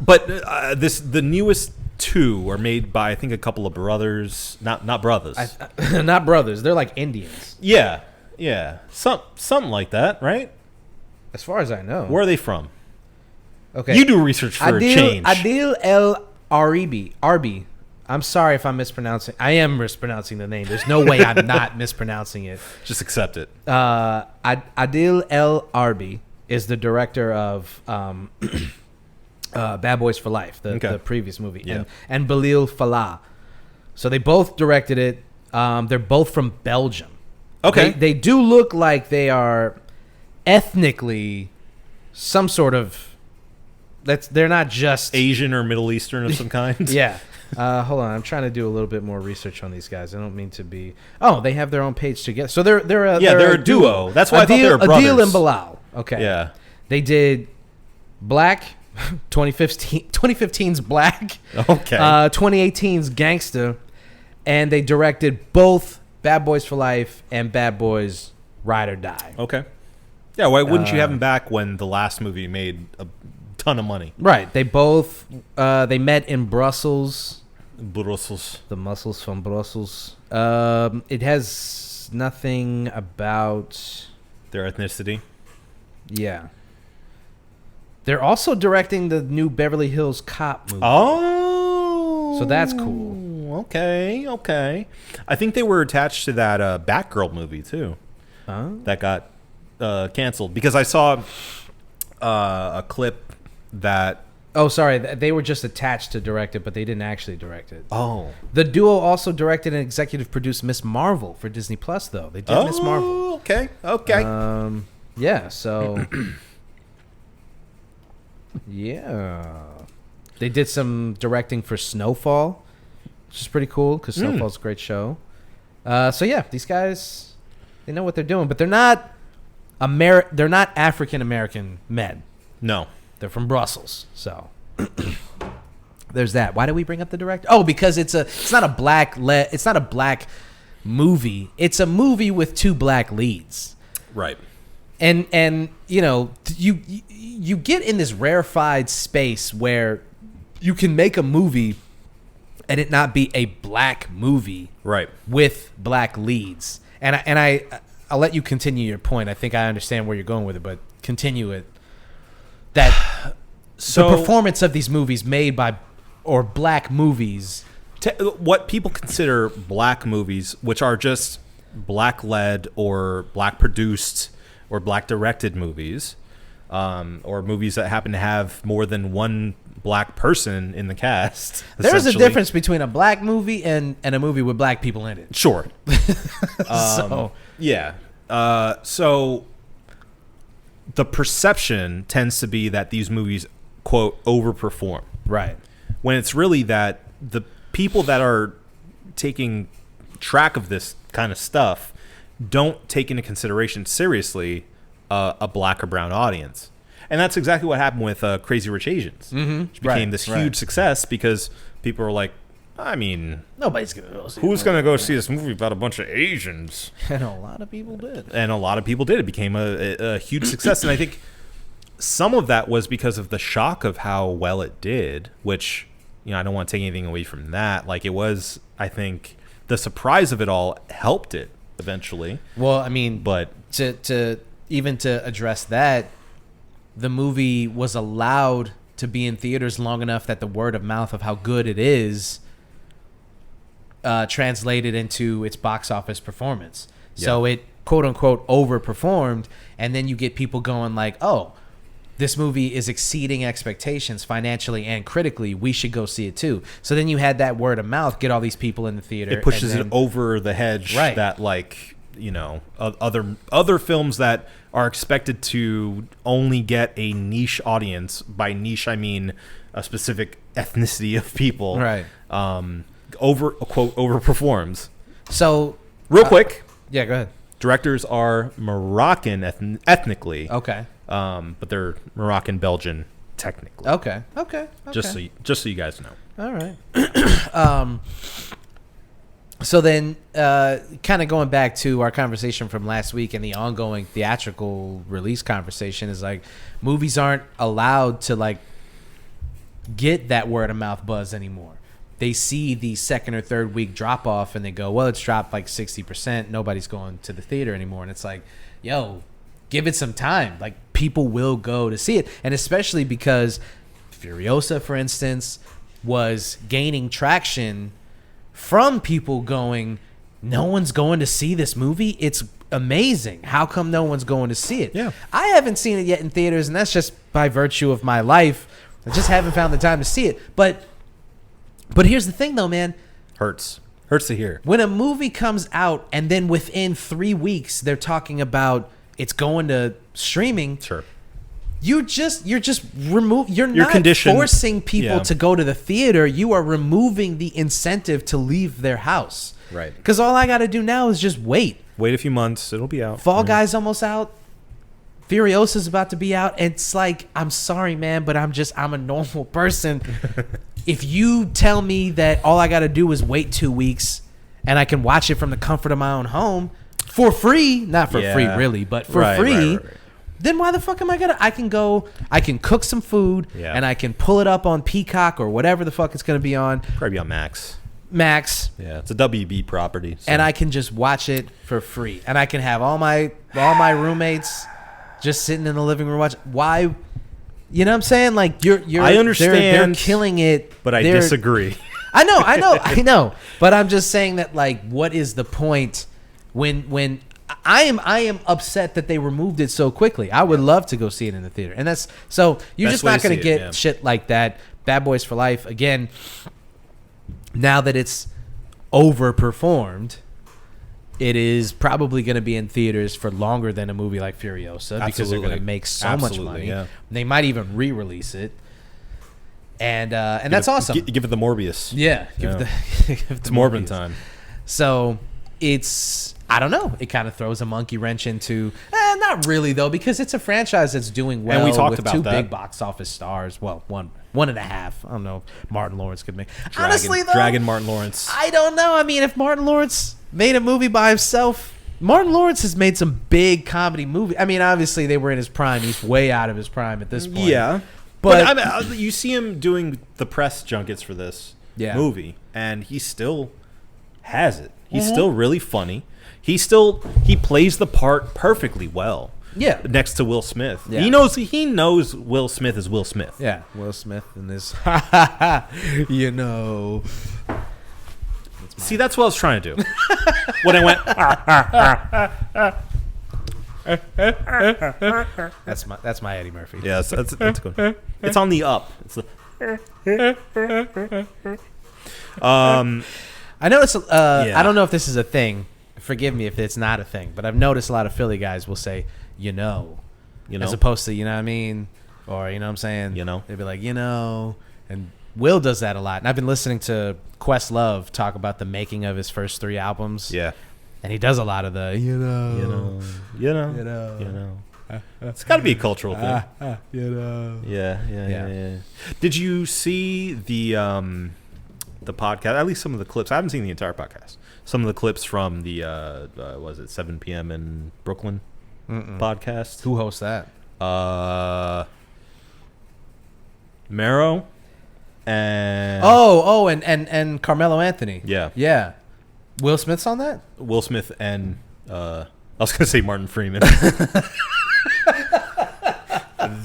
S2: But the newest two are made by I think a couple of brothers, not brothers.
S1: Not brothers. They're like Indians.
S2: Yeah. Something like that, right?
S1: As far as I know.
S2: Where are they from?
S1: Okay.
S2: You do research for a change.
S1: Adil El Arbi. I'm sorry if I'm mispronouncing. I am mispronouncing the name. There's no way I'm not mispronouncing it.
S2: Just accept it.
S1: Adil El Arbi is the director of Bad Boys for Life, the previous movie, and Belil Falah. So they both directed it. They're both from Belgium.
S2: Okay.
S1: They do look like they are ethnically some sort of. They're not just
S2: Asian or Middle Eastern of some kind.
S1: Yeah. Hold on, I'm trying to do a little bit more research on these guys. I don't mean to be. Oh, they have their own page together. So they're a
S2: duo. That's why I thought they were brothers.
S1: Adil and Bilal. Okay.
S2: Yeah.
S1: They did Black, 2015's Black.
S2: Okay.
S1: 2018's Gangsta, and they directed both Bad Boys for Life and Bad Boys Ride or Die.
S2: Okay. Yeah. Why wouldn't you have them back when the last movie made a ton of money?
S1: Right. They both they met in Brussels.
S2: Brussels.
S1: The muscles from Brussels. It has nothing about
S2: Their ethnicity.
S1: Yeah. They're also directing the new Beverly Hills Cop movie.
S2: Oh.
S1: So that's cool.
S2: Okay. I think they were attached to that Batgirl movie too. That got canceled because I saw a clip that.
S1: Oh, sorry. They were just attached to direct it, but they didn't actually direct it.
S2: Oh.
S1: The duo also directed and executive produced Miss Marvel for Disney Plus, though. They did Miss Marvel.
S2: Okay.
S1: Yeah, so. Yeah. They did some directing for Snowfall, which is pretty cool because Snowfall's a great show. So, yeah, these guys, they know what they're doing, but they're not they're not African-American men.
S2: No.
S1: They're from Brussels, so there's that. Why do we bring up the director? Oh, because it's not a black movie. It's a movie with two black leads,
S2: right?
S1: And you know you get in this rarefied space where you can make a movie and it not be a black movie,
S2: right? With
S1: black leads. And I'll let you continue your point. I think I understand where you're going with it, but continue it. That the performance of these movies made by black movies,
S2: what people consider black movies, which are just black led or black produced or black directed movies, or movies that happen to have more than one black person in the cast.
S1: There's a difference between a black movie and a movie with black people in it.
S2: Sure. So the perception tends to be that these movies, quote, overperform.
S1: Right.
S2: When it's really that the people that are taking track of this kind of stuff don't take into consideration seriously a black or brown audience. And that's exactly what happened with Crazy Rich Asians. Which became this huge success because people were like, I mean,
S1: nobody's going to go see it.
S2: Who's going to go see this movie about a bunch of Asians?
S1: And a lot of people did.
S2: It became a huge success. And I think some of that was because of the shock of how well it did, which, you know, I don't want to take anything away from that. Like, it was, I think, the surprise of it all helped it eventually.
S1: Well, I mean,
S2: but
S1: to address that, the movie was allowed to be in theaters long enough that the word of mouth of how good it is translated into its box office performance. Yeah. So it, quote unquote, overperformed, and then you get people going like, oh, this movie is exceeding expectations financially and critically. We should go see it too. So then you had that word of mouth get all these people in the theater.
S2: It pushes it over the hedge, right? That, like, you know, other films that are expected to only get a niche audience. By niche, I mean a specific ethnicity of people,
S1: right?
S2: Overperforms.
S1: So
S2: real quick,
S1: yeah, go ahead.
S2: Directors are Moroccan ethnically,
S1: okay,
S2: but they're Moroccan Belgian technically.
S1: Okay.
S2: Just so you guys know.
S1: All right. So then, kind of going back to our conversation from last week and the ongoing theatrical release conversation is like, movies aren't allowed to like get that word of mouth buzz anymore. They see the second or third week drop off and they go, well, it's dropped like 60%. Nobody's going to the theater anymore. And it's like, yo, give it some time. Like, people will go to see it. And especially because Furiosa, for instance, was gaining traction from people going, no one's going to see this movie. It's amazing. How come no one's going to see it?
S2: Yeah.
S1: I haven't seen it yet in theaters, and that's just by virtue of my life. I just haven't found the time to see it. But here's the thing, though, man.
S2: Hurts to hear.
S1: When a movie comes out and then within 3 weeks they're talking about it's going to streaming,
S2: Sure.
S1: you're not
S2: conditioned.
S1: forcing people
S2: Yeah.
S1: to go to the theater. You are removing the incentive to leave their house.
S2: Right.
S1: Because all I got to do now is just wait.
S2: Wait a few months. It'll be out.
S1: Fall Guy's almost out. Furiosa's about to be out. It's like, I'm sorry, man, but I'm a normal person. If you tell me that all I got to do is wait 2 weeks and I can watch it from the comfort of my own home for free, not for free really, but for free,
S2: right.
S1: then why the fuck am I I can cook some food and I can pull it up on Peacock or whatever the fuck it's going to be on.
S2: Probably on Max.
S1: Yeah,
S2: it's a WB property. So.
S1: And I can just watch it for free. And I can have all my roommates just sitting in the living room watching. Why? You know what I'm saying? Like,
S2: I understand.
S1: They're killing it.
S2: But I disagree.
S1: I know. But I'm just saying that, like, what is the point when I am upset that they removed it so quickly. I would love to go see it in the theater. And that's so you're
S2: Best
S1: just not going to get
S2: it,
S1: shit like that. Bad Boys for Life, again, now that it's overperformed, it is probably going to be in theaters for longer than a movie like Furiosa because they're going to make so much money.
S2: Yeah.
S1: They might even re-release it. And that's awesome.
S2: Give it the Morbius.
S1: Yeah. Give it
S2: it's Morbin time.
S1: So it's, I don't know. It kind of throws a monkey wrench into, not really though, because it's a franchise that's doing well.
S2: And we talked
S1: with
S2: about
S1: two
S2: that.
S1: big box office stars. Well, one and a half. I don't know if Martin Lawrence could make. Honestly though,
S2: Dragon Martin Lawrence.
S1: I don't know. I mean, if Martin Lawrence made a movie by himself, Martin Lawrence has made some big comedy movies. I mean, obviously they were in his prime. He's way out of his prime at this point.
S2: Yeah. But I mean, you see him doing the press junkets for this movie, and he still has it. He's still really funny. He plays the part perfectly well.
S1: Yeah.
S2: Next to Will Smith.
S1: Yeah.
S2: He knows Will Smith is Will Smith.
S1: Yeah. Will Smith and this, you know.
S2: See, that's what I was trying to do. When I went,
S1: that's my Eddie Murphy.
S2: yeah, that's good. It's on the up.
S1: I noticed. I don't know if this is a thing. Forgive me if it's not a thing, but I've noticed a lot of Philly guys will say, you know, as opposed to, you know what I mean, or you know what I'm saying, they'd be like, and Will does that a lot. And I've been listening to Questlove talk about the making of his first 3 albums.
S2: Yeah,
S1: and he does a lot of the, you know.
S2: It's got to be a cultural thing.
S1: Yeah.
S2: Did you see the podcast? At least some of the clips. I haven't seen the entire podcast. Some of the clips from the was it 7 p.m. in Brooklyn podcast?
S1: Who hosts that?
S2: Mero and
S1: and Carmelo Anthony.
S2: Yeah.
S1: Will Smith's on that?
S2: Will Smith and I was gonna say Martin Freeman.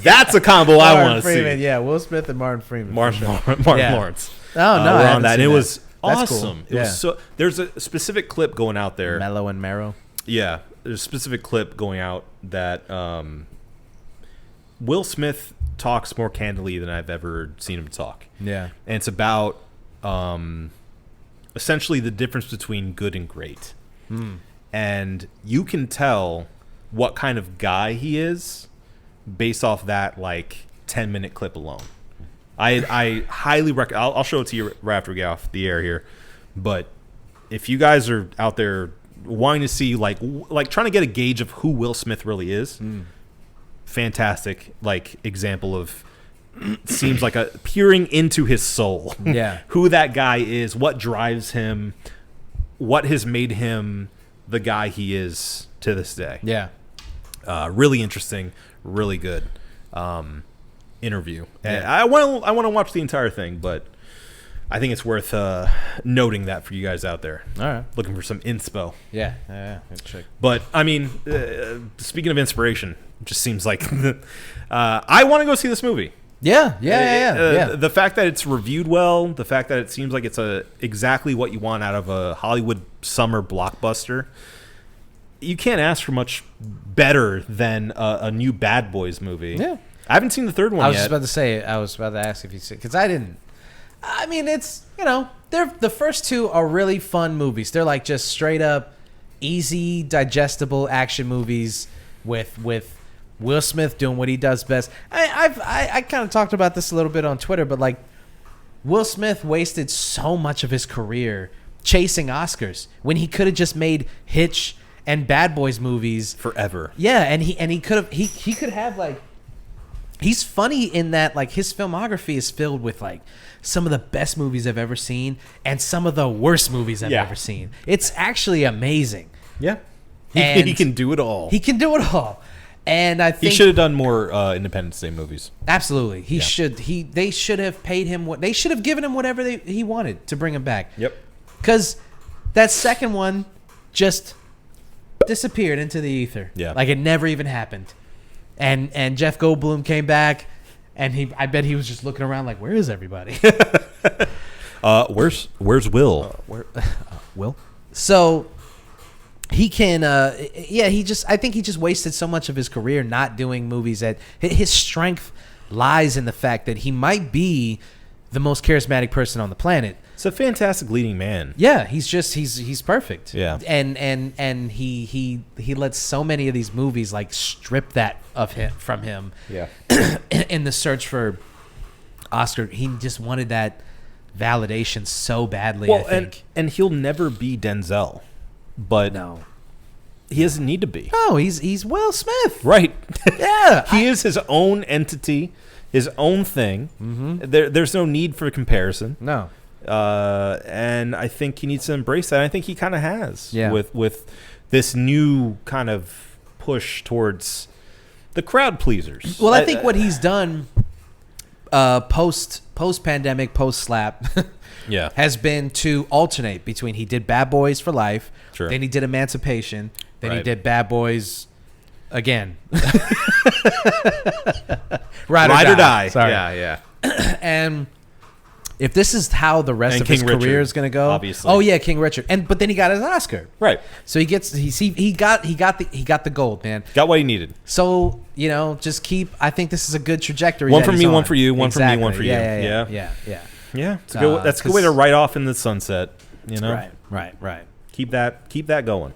S2: That's a combo I want to see.
S1: Yeah, Will Smith and Martin Freeman.
S2: Martin Lawrence.
S1: Oh no,
S2: we're on that. It was
S1: That's
S2: awesome.
S1: Cool.
S2: It was so. There's a specific clip going out there.
S1: Mello and Marrow.
S2: Yeah, there's a specific clip going out that Will Smith talks more candidly than I've ever seen him talk.
S1: Yeah,
S2: and it's about essentially the difference between good and great. And you can tell what kind of guy he is based off that 10-minute clip alone. I highly recommend. I'll show it to you right after we get off the air here. But if you guys are out there wanting to see like trying to get a gauge of who Will Smith really is, fantastic example of seems like a peering into his soul.
S1: Yeah,
S2: who that guy is, what drives him, what has made him the guy he is to this day.
S1: Yeah,
S2: really interesting, really good. interview.
S1: Yeah.
S2: And I want to watch the entire thing, but I think it's worth noting that for you guys out there.
S1: All right.
S2: Looking for some inspo.
S1: Yeah. Check.
S2: But, I mean, speaking of inspiration, it just seems like I want to go see this movie.
S1: Yeah.
S2: The fact that it's reviewed well, the fact that it seems like it's exactly what you want out of a Hollywood summer blockbuster, you can't ask for much better than a new Bad Boys movie.
S1: Yeah.
S2: I haven't seen the third one yet.
S1: I was about to ask if you see, because I didn't. I mean, it's, the first two are really fun movies. They're like just straight up easy, digestible action movies with Will Smith doing what he does best. I kind of talked about this a little bit on Twitter, but like Will Smith wasted so much of his career chasing Oscars when he could have just made Hitch and Bad Boys movies
S2: forever.
S1: Yeah, and he could have like, he's funny in that like his filmography is filled with like some of the best movies I've ever seen and some of the worst movies I've ever seen. It's actually amazing.
S2: Yeah. He can do it all.
S1: He can do it all. And I think
S2: he should have done more Independence Day movies.
S1: Absolutely. They should have paid him they should have given him whatever he wanted to bring him back.
S2: Yep.
S1: Cuz that second one just disappeared into the ether.
S2: Yeah.
S1: Like it never even happened. And Jeff Goldblum came back and I bet he was just looking around like, where is everybody?
S2: Where's Will?
S1: Will? So he can, I think he just wasted so much of his career not doing movies that his strength lies in the fact that he might be the most charismatic person on the planet.
S2: It's a fantastic leading man.
S1: Yeah, he's perfect.
S2: Yeah.
S1: And he lets so many of these movies like strip that from him.
S2: Yeah.
S1: In the search for Oscar, he just wanted that validation so badly, I think.
S2: And he'll never be Denzel. But
S1: no,
S2: he doesn't need to be.
S1: No, he's Will Smith.
S2: Right.
S1: Yeah.
S2: He is his own entity, his own thing. Mm-hmm. There's no need for comparison.
S1: No.
S2: And I think he needs to embrace that. And I think he kind of has.
S1: Yeah.
S2: With this new kind of push towards the crowd pleasers.
S1: Well, I think what he's done post pandemic, post slap,
S2: yeah,
S1: has been to alternate between he did Bad Boys for life,
S2: sure,
S1: then he did Emancipation, then he
S2: right,
S1: did Bad Boys again.
S2: Ride or die.
S1: Sorry.
S2: Yeah.
S1: And if this is how the rest of his career is going to go,
S2: obviously.
S1: Oh yeah, King Richard. But then he got his Oscar.
S2: Right.
S1: So he got the gold, man.
S2: Got what he needed.
S1: So, just keep, I think this is a good trajectory.
S2: One for me, one for you, one for me, one for you.
S1: Yeah.
S2: It's a good way to write off in the sunset,
S1: Right.
S2: Keep that going.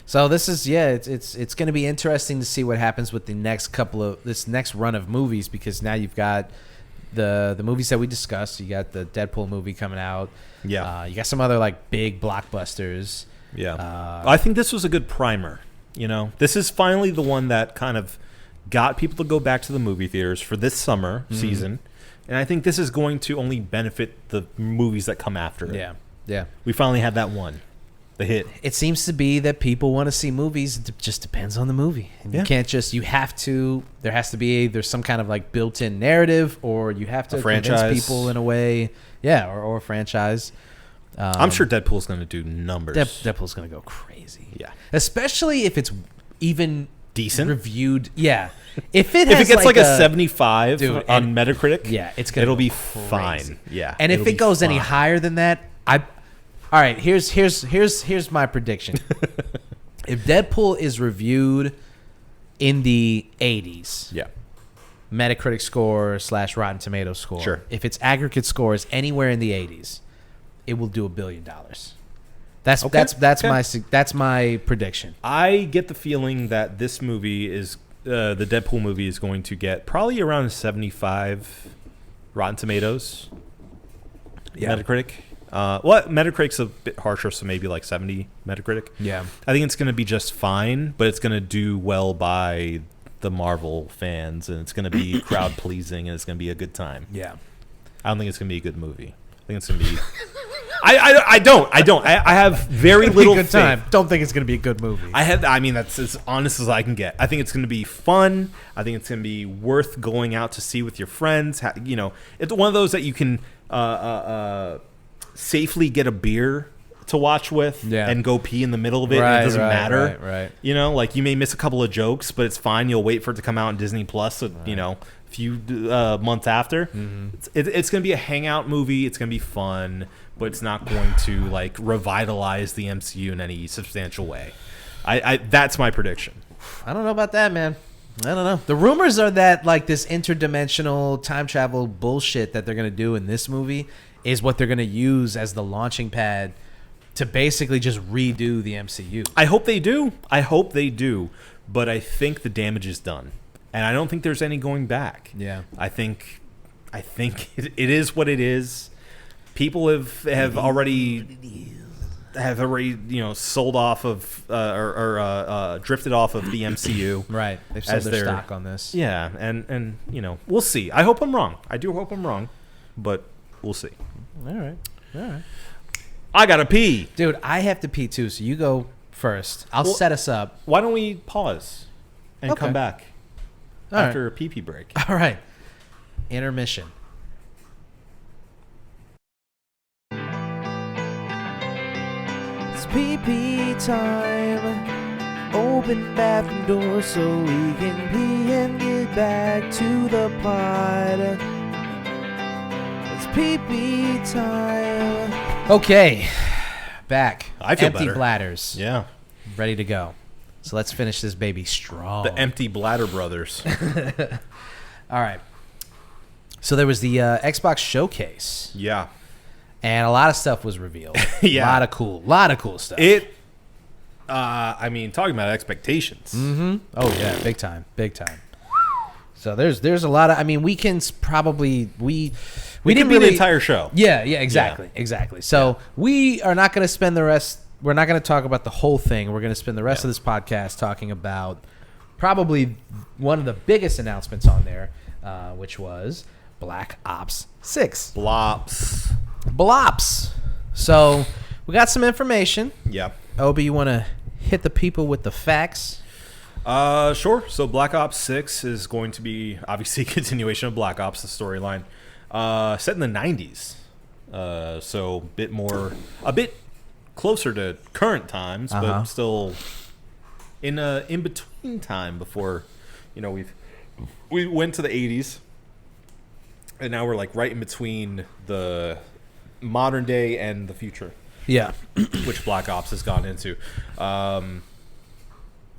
S1: So this is it's going to be interesting to see what happens with this next run of movies, because now you've got the movies that we discussed. You got the Deadpool movie coming out.
S2: Yeah.
S1: You got some other like big blockbusters.
S2: Yeah. I think this was a good primer. This is finally the one that kind of got people to go back to the movie theaters for this summer season. And I think this is going to only benefit the movies that come after it.
S1: Yeah.
S2: We finally had that one. The hit.
S1: It seems to be that people want to see movies. It just depends on the movie. And you can't just, there has to be either some kind of like built-in narrative, or you have to convince people in a way. Yeah, or a franchise.
S2: I'm sure Deadpool's going to do numbers.
S1: Deadpool's going to go crazy.
S2: Yeah.
S1: Especially if it's even
S2: decent
S1: reviewed. Yeah. If it
S2: gets like a 75 on Metacritic,
S1: it'll
S2: be
S1: crazy.
S2: Fine. Yeah.
S1: And if it goes any higher than that, all right, here's my prediction. If Deadpool is reviewed in the 80s, Metacritic score / Rotten Tomatoes score,
S2: sure,
S1: if its aggregate score is anywhere in the 80s, it will do $1 billion. That's my prediction.
S2: I get the feeling that this movie is the Deadpool movie is going to get probably around 75 Rotten Tomatoes. Metacritic. Metacritic's a bit harsher, so maybe like 70 Metacritic.
S1: Yeah.
S2: I think it's going to be just fine, but it's going to do well by the Marvel fans, and it's going to be crowd pleasing, and it's going to be a good time.
S1: Yeah.
S2: I don't think it's going to be a good movie. I think it's going to be I don't. I have very little
S1: good
S2: faith.
S1: time. Don't think it's gonna be a good movie.
S2: I mean, that's as honest as I can get. I think it's going to be fun. I think it's going to be worth going out to see with your friends. It's one of those that you can safely get a beer to watch with and go pee in the middle of it. And it doesn't matter.
S1: Right.
S2: Like you may miss a couple of jokes, but it's fine. You'll wait for it to come out on Disney Plus. A few months after. Mm-hmm. It's going to be a hangout movie. It's going to be fun, but it's not going to like revitalize the MCU in any substantial way. That's my prediction.
S1: I don't know about that, man. I don't know. The rumors are that like this interdimensional time travel bullshit that they're going to do in this movie is what they're going to use as the launching pad to basically just redo the MCU.
S2: I hope they do. But I think the damage is done. And I don't think there's any going back.
S1: Yeah.
S2: I think it is what it is. People have already sold off of or drifted off of the MCU.
S1: Right. They've sold their stock on this.
S2: Yeah, and we'll see. I hope I'm wrong. I do hope I'm wrong, but we'll see.
S1: All right.
S2: I gotta pee,
S1: dude. I have to pee too. So you go first. I'll set us up.
S2: Why don't we pause and come back after a pee break?
S1: All right. Intermission. It's Peepee time. Open bathroom door so we can pee and get back to the pod. It's Peepee time. Okay. Back.
S2: I feel
S1: empty
S2: better.
S1: bladders.
S2: Yeah.
S1: Ready to go. So let's finish this baby strong.
S2: The Empty Bladder Brothers.
S1: All right. So there was the Xbox showcase.
S2: Yeah.
S1: And a lot of stuff was revealed.
S2: Yeah.
S1: A lot of cool stuff.
S2: Talking about expectations.
S1: Mm-hmm. Oh, yeah. Big time. So there's a lot of, weekends probably, we didn't really.
S2: The entire show.
S1: Yeah, exactly. So we are not going to spend we're not going to talk about the whole thing. We're going to spend the rest of this podcast talking about probably one of the biggest announcements on there, which was Black Ops 6. Blops. So we got some information.
S2: Yeah.
S1: Obi, you want to hit the people with the facts?
S2: Sure. So Black Ops 6 is going to be obviously a continuation of Black Ops, the storyline, set in the 90s. So a bit closer to current times, but still in between time before, we went to the 80s, and now we're like right in between the modern day and the future.
S1: Yeah.
S2: Which Black Ops has gone into.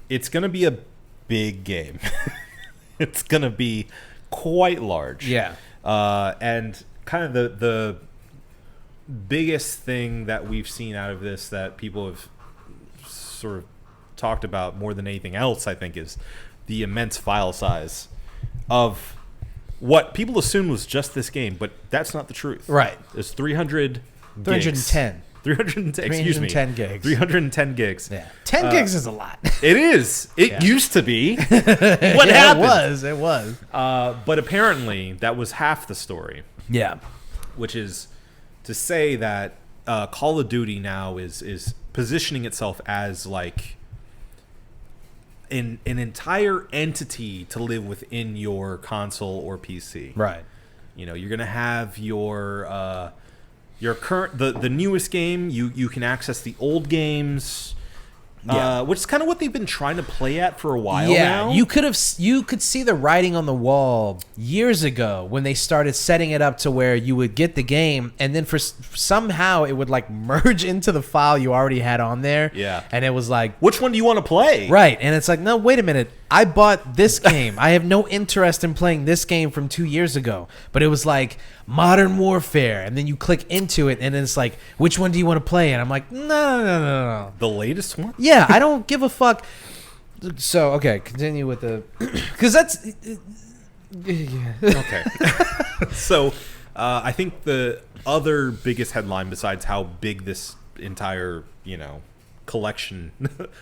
S2: It's going to be a big game. It's going to be quite large.
S1: Yeah.
S2: And kind of the biggest thing that we've seen out of this that people have sort of talked about more than anything else, I think, is the immense file size of what people assumed was just this game, but that's not the truth.
S1: Right.
S2: It's 310.
S1: 310 gigs.
S2: 310 gigs.
S1: Yeah. 10 gigs is a lot.
S2: It is. It used to be. What happened?
S1: It was.
S2: But apparently that was half the story.
S1: Yeah.
S2: Which is to say that Call of Duty now is positioning itself as like an entire entity to live within your console or PC.
S1: Right.
S2: You're going to have your current the newest game. You can access the old games, which is kind of what they've been trying to play at for a while now.
S1: You could see the writing on the wall years ago when they started setting it up to where you would get the game and then somehow it would like merge into the file you already had on there.
S2: Yeah.
S1: And it was like,
S2: which one do you want to play?
S1: Right. And it's like, no, wait a minute. I bought this game. I have no interest in playing this game from 2 years ago. But it was like Modern Warfare. And then you click into it and then it's like, which one do you want to play? And I'm like, no.
S2: The latest one?
S1: Yeah, I don't give a fuck. So, okay, continue with the... Because that's...
S2: Okay. So, I think the other biggest headline besides how big this entire, collection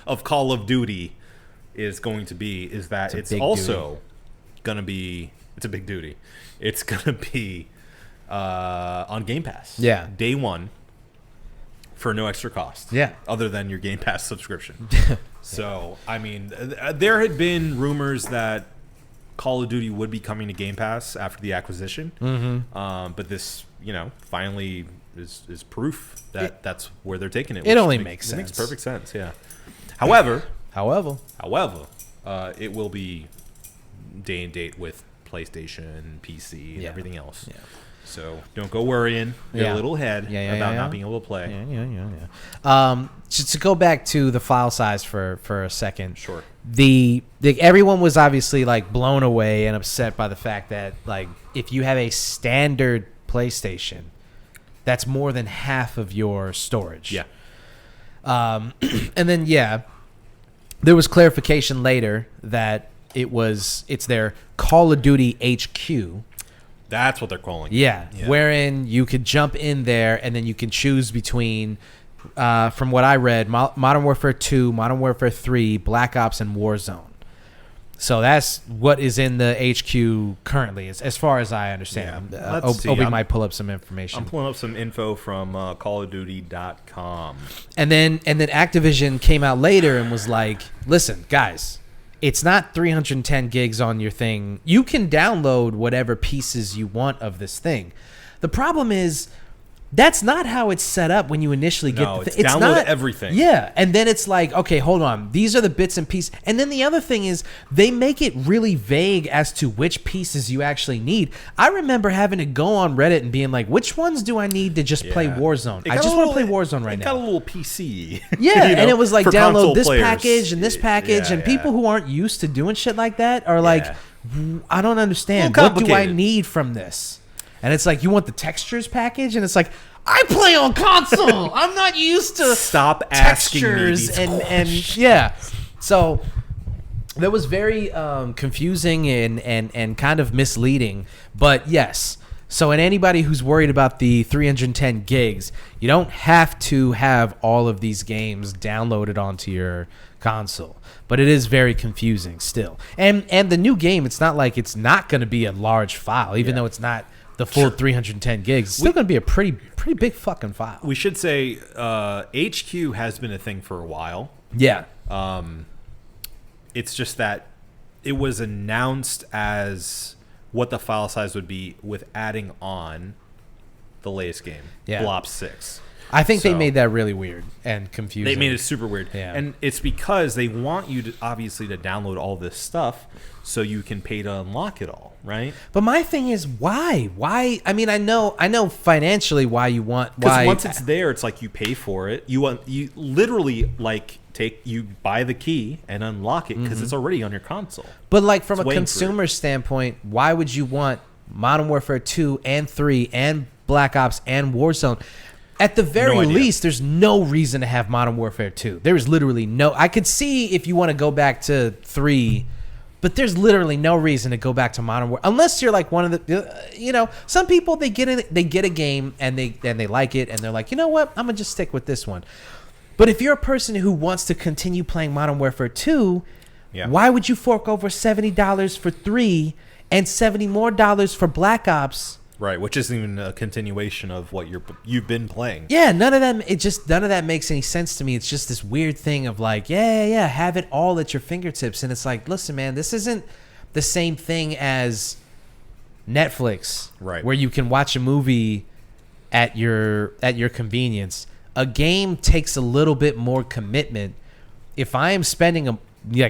S2: of Call of Duty is going to be is that it's also going to be... It's a big duty. It's going to be on Game Pass.
S1: Yeah.
S2: Day one. for no extra cost.
S1: Yeah.
S2: Other than your Game Pass subscription. So, I mean, there had been rumors that Call of Duty would be coming to Game Pass after the acquisition. But this, finally is proof that that's where they're taking it.
S1: It only makes sense.
S2: It makes perfect sense, yeah. However, it will be day and date with PlayStation, PC, and everything else. Yeah. So don't go worrying your little head about not being able to play.
S1: Just to go back to the file size for a second.
S2: Sure.
S1: Everyone was obviously like blown away and upset by the fact that like if you have a standard PlayStation, that's more than half of your storage.
S2: Yeah.
S1: And then there was clarification later that it's their Call of Duty HQ.
S2: That's what they're calling it.
S1: Yeah, wherein you could jump in there and then you can choose between, from what I read, Modern Warfare 2, Modern Warfare 3, Black Ops, and Warzone. So that's what is in the HQ currently, as far as I understand. Obi might pull up some information.
S2: I'm pulling up some info from CallOfDuty.com.
S1: And then Activision came out later and was like, listen, guys, it's not 310 gigs on your thing. You can download whatever pieces you want of this thing. The problem is that's not how it's set up when you initially get the thing.
S2: It's download everything.
S1: Yeah, and then it's like, okay, hold on. These are the bits and pieces. And then the other thing is they make it really vague as to which pieces you actually need. I remember having to go on Reddit and being like, which ones do I need to just play Warzone? I just want to play Warzone right now.
S2: It got a little PC.
S1: Yeah, and it was like download this
S2: players.
S1: package and this package, and people who aren't used to doing shit like that are like, I don't understand. What do I need from this? And it's like, you want the textures package? And it's like, I play on console. I'm not used to
S2: stop asking
S1: textures
S2: me these
S1: and yeah. So that was very confusing and kind of misleading. But yes. So and anybody who's worried about the 310 gigs, you don't have to have all of these games downloaded onto your console. But it is very confusing still. And the new game, it's not like it's not going to be a large file, even though it's not the full 310 gigs. It's still going to be a pretty big fucking file.
S2: We should say HQ has been a thing for a while.
S1: Yeah.
S2: It's just that it was announced as what the file size would be with adding on the latest game, Blop 6.
S1: I think they made that really weird and confusing.
S2: They made it super weird.
S1: Yeah.
S2: And it's because they want you to obviously to download all this stuff so you can pay to unlock it all, right?
S1: But my thing is why? Why? I mean, I know financially why you want
S2: because once it's there, it's like you pay for it. You literally like you buy the key and unlock it because it's already on your console.
S1: But like from a consumer standpoint, why would you want Modern Warfare 2 and 3 and Black Ops and Warzone? At the very least, there's no reason to have Modern Warfare 2. There is literally no... I could see if you want to go back to 3, but there's literally no reason to go back to Modern Warfare. Unless you're like one of the... some people, they get a game and they like it and they're like, you know what? I'm going to just stick with this one. But if you're a person who wants to continue playing Modern Warfare 2, why would you fork over $70 for 3 and $70 more for Black Ops?
S2: Right, which isn't even a continuation of what you've been playing.
S1: Yeah, none of that makes any sense to me. It's just this weird thing of like, have it all at your fingertips, and it's like, listen, man, this isn't the same thing as Netflix,
S2: right? Where
S1: you can watch a movie at your convenience. A game takes a little bit more commitment. If I am spending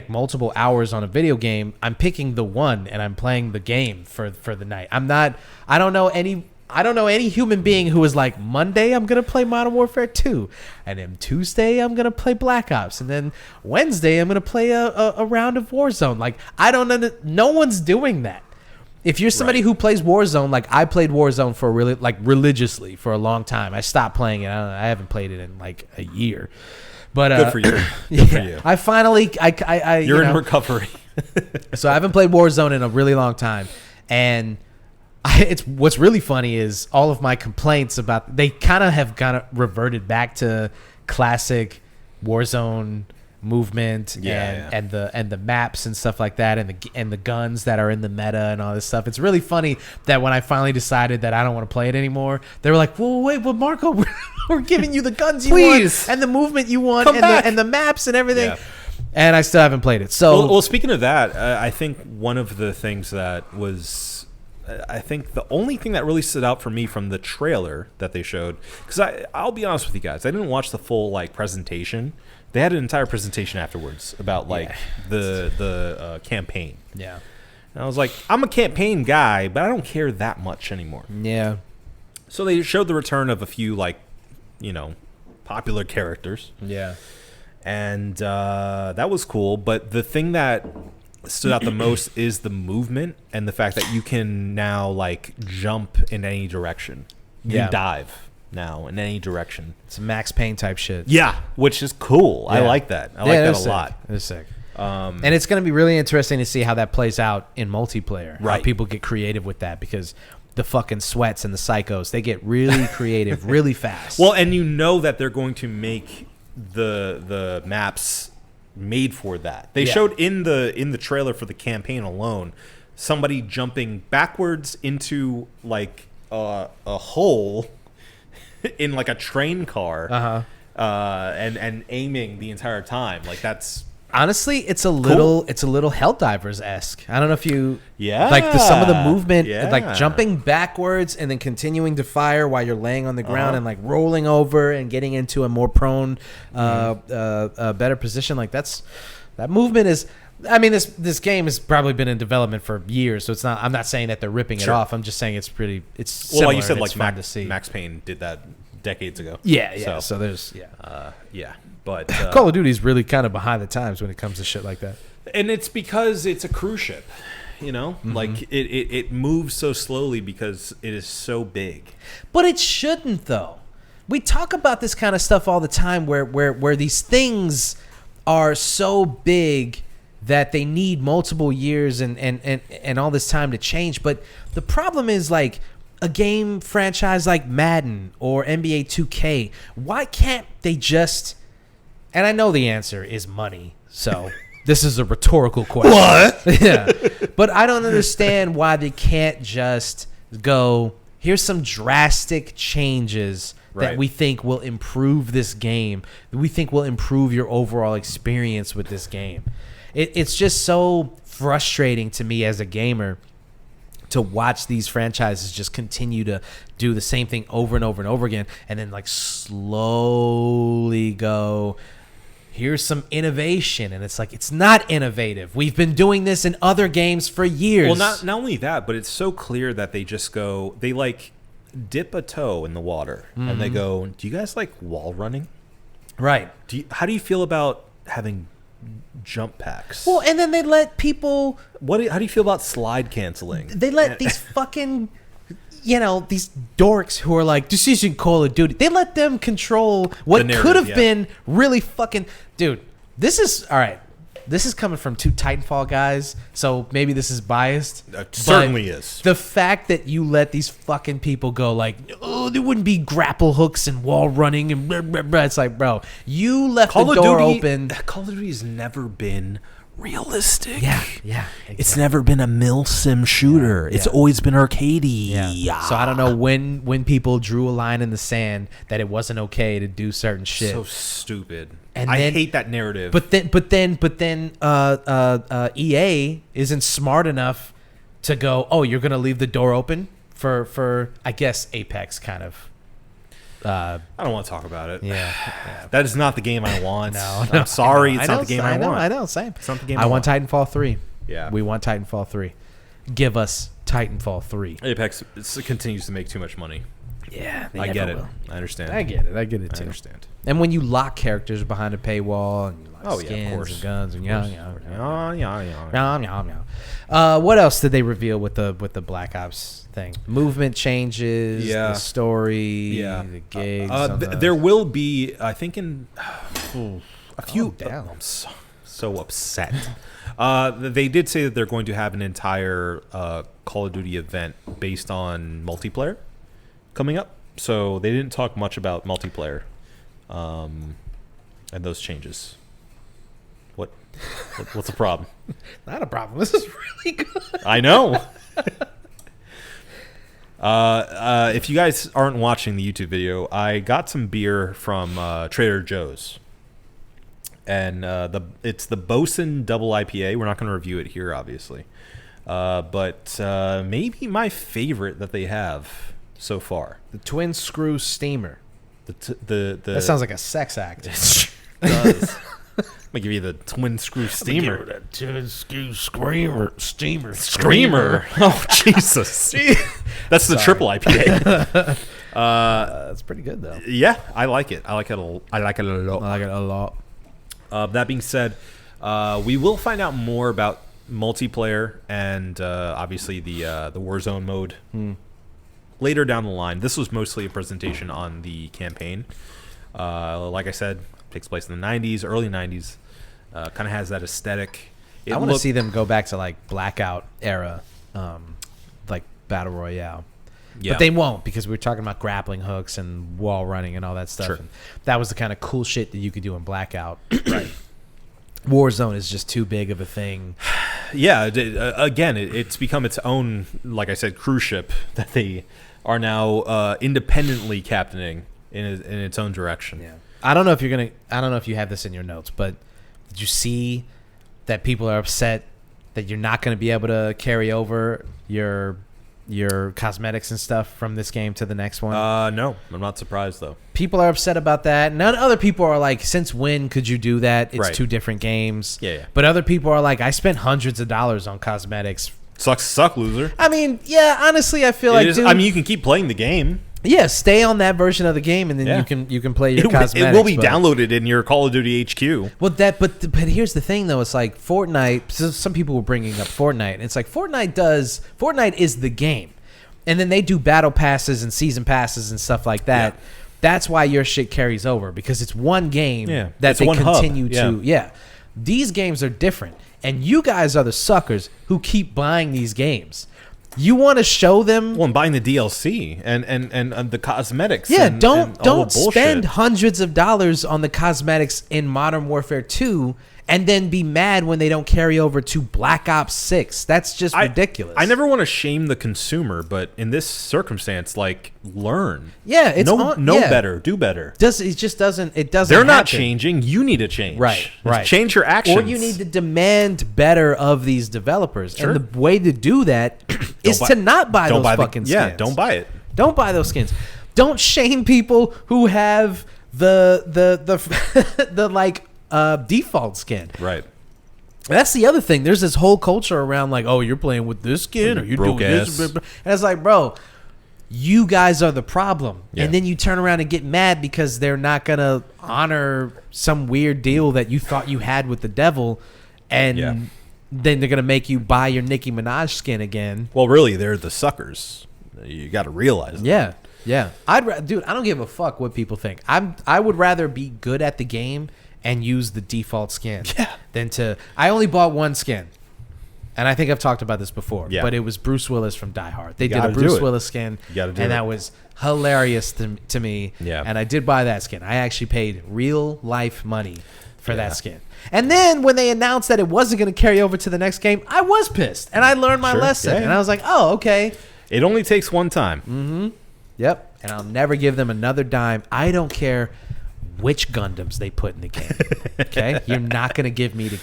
S1: multiple hours on a video game, I'm picking the one and I'm playing the game for the night. I don't know any human being who is like, Monday I'm gonna play Modern Warfare 2, and then Tuesday I'm gonna play Black Ops, and then Wednesday I'm gonna play a round of Warzone. Like, I don't know, no one's doing that. If you're somebody who plays Warzone, like I played Warzone for really religiously for a long time. I stopped playing it. I haven't played it in like a year. But
S2: good for you. Good for you.
S1: I finally,
S2: you're in recovery.
S1: So I haven't played Warzone in a really long time, and it's what's really funny is all of my complaints about they kind of reverted back to classic Warzone movement and the maps and stuff like that and the guns that are in the meta and all this stuff. It's really funny that when I finally decided that I don't want to play it anymore, they were like, well, wait, well, Marco, We're giving you the guns you
S2: Please.
S1: want and the movement you want
S2: Come back.
S1: and the maps and everything.
S2: Yeah.
S1: And I still haven't played it. So
S2: Well, speaking of that, I think one of the things that was, I think the only thing that really stood out for me from the trailer that they showed, because I'll be honest with you guys, I didn't watch the full like presentation. They had an entire presentation afterwards about like the campaign.
S1: yeah.
S2: And I was like, I'm a campaign guy, but I don't care that much anymore.
S1: Yeah.
S2: So they showed the return of a few like, popular characters.
S1: Yeah.
S2: And that was cool. But the thing that stood out the most is the movement and the fact that you can now like jump in any direction. You
S1: Yeah.
S2: dive now in any direction.
S1: It's Max Payne type shit.
S2: Yeah, which is cool. I
S1: Yeah.
S2: like that. I like that a lot.
S1: It's sick. And it's going to be really interesting to see how that plays out in multiplayer. How
S2: Right.
S1: people get creative with that because the fucking sweats and the psychos, they get really creative really fast.
S2: Well, and you know that they're going to make the maps made for that. They
S1: Yeah.
S2: showed in the trailer for the campaign alone somebody jumping backwards into like a hole in like a train car, and aiming the entire time. Like that's
S1: honestly, it's a little Helldivers-esque. I don't know if you
S2: Yeah.
S1: like some of the movement,
S2: Yeah.
S1: like jumping backwards and then continuing to fire while you're laying on the ground and like rolling over and getting into a more prone, better position. Like that movement is. I mean, this game has probably been in development for years, so it's not. I'm not saying that they're ripping it
S2: Sure.
S1: off. I'm just saying it's pretty. It's
S2: well, like you
S1: similar
S2: said,
S1: and
S2: like
S1: it's fun to see.
S2: Max Payne did that decades ago.
S1: Yeah. So there's
S2: Yeah, but
S1: Call of Duty is really kind of behind the times when it comes to shit like that.
S2: and it's because it's a cruise ship, like it moves so slowly because it is so big.
S1: But it shouldn't, though. We talk about this kind of stuff all the time where these things are so big that they need multiple years and all this time to change. But the problem is, like, a game franchise like Madden or NBA 2K, why can't they just... And I know the answer is money, so this is a rhetorical question.
S2: What?
S1: Yeah. But I don't understand why they can't just go, here's some drastic changes that
S2: Right.
S1: we think will improve this game, that we think will improve your overall experience with this game. It's just so frustrating to me as a gamer to watch these franchises just continue to do the same thing over and over and over again, and then like slowly go, here's some innovation, and it's like, it's not innovative. We've been doing this in other games for years.
S2: Well, not only that, but it's so clear that they just go, they like dip a toe in the water and they go, do you guys like wall running?
S1: right.
S2: How do you feel about having jump packs?
S1: Well, and then they let people,
S2: How do you feel about slide canceling?
S1: they let these fucking, these dorks who are like, this isn't Call of Duty. They let them control what
S2: The narrative,
S1: could have
S2: yeah.
S1: been really fucking, dude. This is all right. This is coming from two Titanfall guys, so maybe this is biased.
S2: It certainly
S1: but
S2: is.
S1: The fact that you let these fucking people go like, oh, there wouldn't be grapple hooks and wall running and blah, blah, blah. It's like, bro, you left the door open.
S2: Call of Duty has never been realistic.
S1: Yeah, exactly.
S2: It's never been a mil-sim shooter. It's
S1: yeah.
S2: always been arcadey.
S1: Yeah. So I don't know when people drew a line in the sand that it wasn't okay to do certain shit.
S2: So stupid.
S1: And
S2: I
S1: then-
S2: hate that narrative.
S1: But then, EA isn't smart enough to go, oh, you're gonna leave the door open for I guess Apex kind of.
S2: I don't want to talk about it.
S1: Yeah.
S2: That is not the game I want.
S1: No,
S2: I'm sorry. It's
S1: I
S2: not
S1: know,
S2: the game I want.
S1: I know, same.
S2: It's not the game
S1: I want Titanfall 3.
S2: Yeah.
S1: We want Titanfall 3. Give us Titanfall 3.
S2: Apex continues to make too much money.
S1: Yeah,
S2: I get it. I understand.
S1: I get it. I get it
S2: I
S1: too.
S2: understand.
S1: And when you lock characters behind a paywall and you lock
S2: Oh, yeah, of
S1: skins
S2: course.
S1: and guns and
S2: Yeah.
S1: What else did they reveal with the Black Ops thing? Movement changes,
S2: Yeah.
S1: the story,
S2: Yeah.
S1: the gigs.
S2: There will be, I think, in a few.
S1: down.
S2: I'm so upset. They did say that they're going to have an entire Call of Duty event based on multiplayer coming up. So they didn't talk much about multiplayer and those changes. What's the problem?
S1: Not a problem. This is really good.
S2: I know. If you guys aren't watching the YouTube video, I got some beer from Trader Joe's. And it's the Bosun Double IPA. We're not going to review it here, obviously. But maybe my favorite that they have so far.
S1: The Twin Screw Steamer. That sounds like a sex act.
S2: It does. I'm going to give you the Twin Screw Steamer.
S1: That Twin Screw Steamer.
S2: Screamer. Oh, Jesus. That's the triple IPA.
S1: That's pretty good, though.
S2: Yeah, I like it. I like it a lot.
S1: I like it a lot.
S2: That being said, we will find out more about multiplayer and obviously the Warzone mode later down the line. This was mostly a presentation on the campaign. Like I said, takes place in the 90s, early 90s. Kind of has that aesthetic.
S1: I want to see them go back to like Blackout era, like Battle Royale.
S2: Yeah.
S1: But they won't, because we were talking about grappling hooks and wall running and all that stuff.
S2: Sure.
S1: And that was the kind of cool shit that you could do in Blackout. Right. Warzone is just too big of a thing.
S2: Yeah. Again, it's become its own, like I said, cruise ship that they are now independently captaining in its own direction.
S1: Yeah. I don't know if you have this in your notes, but did you see that people are upset that you're not going to be able to carry over your cosmetics and stuff from this game to the next one?
S2: No, I'm not surprised though.
S1: People are upset about that. None other people are like, since when could you do that? It's
S2: right.
S1: two different games.
S2: Yeah.
S1: But other people are like, I spent hundreds of dollars on cosmetics.
S2: Suck, loser.
S1: I mean, yeah, honestly, I feel like, dude,
S2: I mean, you can keep playing the game.
S1: Yeah, stay on that version of the game, and then you can play your cosmetics.
S2: It will be downloaded in your Call of Duty HQ.
S1: Well, but here's the thing, though. It's like Fortnite. So some people were bringing up Fortnite, and it's like Fortnite is the game, and then they do battle passes and season passes and stuff like that. Yeah. That's why your shit carries over, because it's one game that they continue to. Yeah, these games are different, and you guys are the suckers who keep buying these games. You want to show them?
S2: Well, and buying the DLC and the cosmetics.
S1: Yeah,
S2: and
S1: don't spend hundreds of dollars on the cosmetics in Modern Warfare 2 and then be mad when they don't carry over to Black Ops 6. That's just ridiculous.
S2: I never want to shame the consumer, but in this circumstance, like, learn.
S1: Yeah, it's
S2: better, do better.
S1: It doesn't.
S2: They're not changing. You need to change.
S1: Right.
S2: Change your actions.
S1: Or you need to demand better of these developers. Sure. And the way to do that is to not buy those fucking skins.
S2: Yeah, don't buy it.
S1: Don't buy those skins. Don't shame people who have the like default skin.
S2: Right.
S1: That's the other thing. There's this whole culture around like, oh, you're playing with this skin, or you're doing this. And it's like, bro, you guys are the problem. Yeah. And then you turn around and get mad because they're not going to honor some weird deal that you thought you had with the devil. And then they're going to make you buy your Nicki Minaj skin again.
S2: Well, really, they're the suckers. You got to realize that.
S1: Yeah. Dude, I don't give a fuck what people think. I would rather be good at the game and use the default skin than to... I only bought one skin. And I think I've talked about this before. Yeah. But it was Bruce Willis from Die Hard. They did a Bruce Willis skin. And that was hilarious to me. Yeah. And I did buy that skin. I actually paid real life money for that skin. And then when they announced that it wasn't going to carry over to the next game, I was pissed. And I learned my lesson. Yeah. And I was like, oh, okay.
S2: It only takes one time.
S1: Mm-hmm. Yep. And I'll never give them another dime. I don't care which Gundams they put in the game. Okay? You're not going to get me to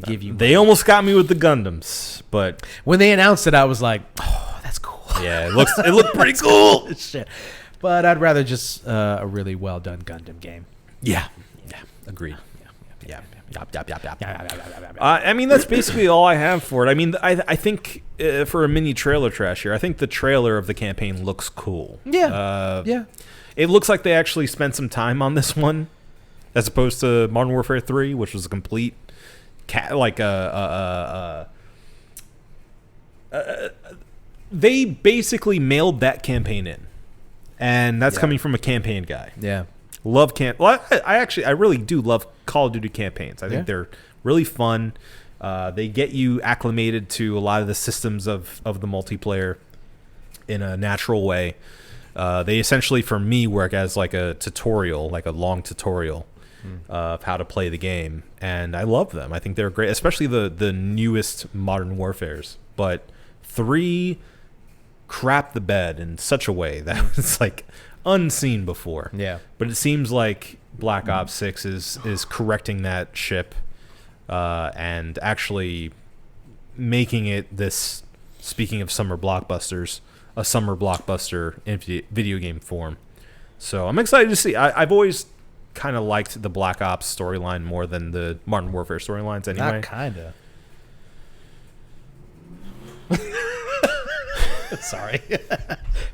S1: give you money.
S2: They almost got me with the Gundams, but
S1: when they announced it, I was like, oh, that's cool.
S2: Yeah, it looked pretty cool.
S1: Shit. But I'd rather just a really well done Gundam game.
S2: Yeah. Agreed. Yeah. I mean, that's basically all I have for it. I mean, I think for a mini trailer trash here, I think the trailer of the campaign looks cool.
S1: Yeah.
S2: It looks like they actually spent some time on this one, as opposed to Modern Warfare 3, which was a complete they basically mailed that campaign in, and that's coming from a campaign guy.
S1: Yeah.
S2: Love Well, I really do love Call of Duty campaigns. I think they're really fun. They get you acclimated to a lot of the systems of the multiplayer in a natural way. They essentially, for me, work as like a tutorial, like a long tutorial of how to play the game, and I love them. I think they're great, especially the newest Modern Warfares. But 3 crap the bed in such a way that it's like unseen before.
S1: Yeah.
S2: But it seems like Black Ops 6 is correcting that ship and actually making it this, speaking of summer blockbusters, a summer blockbuster in video game form. So I'm excited to see. I've always kind of liked the Black Ops storyline more than the Modern Warfare storylines anyway.
S1: Not kinda. Sorry.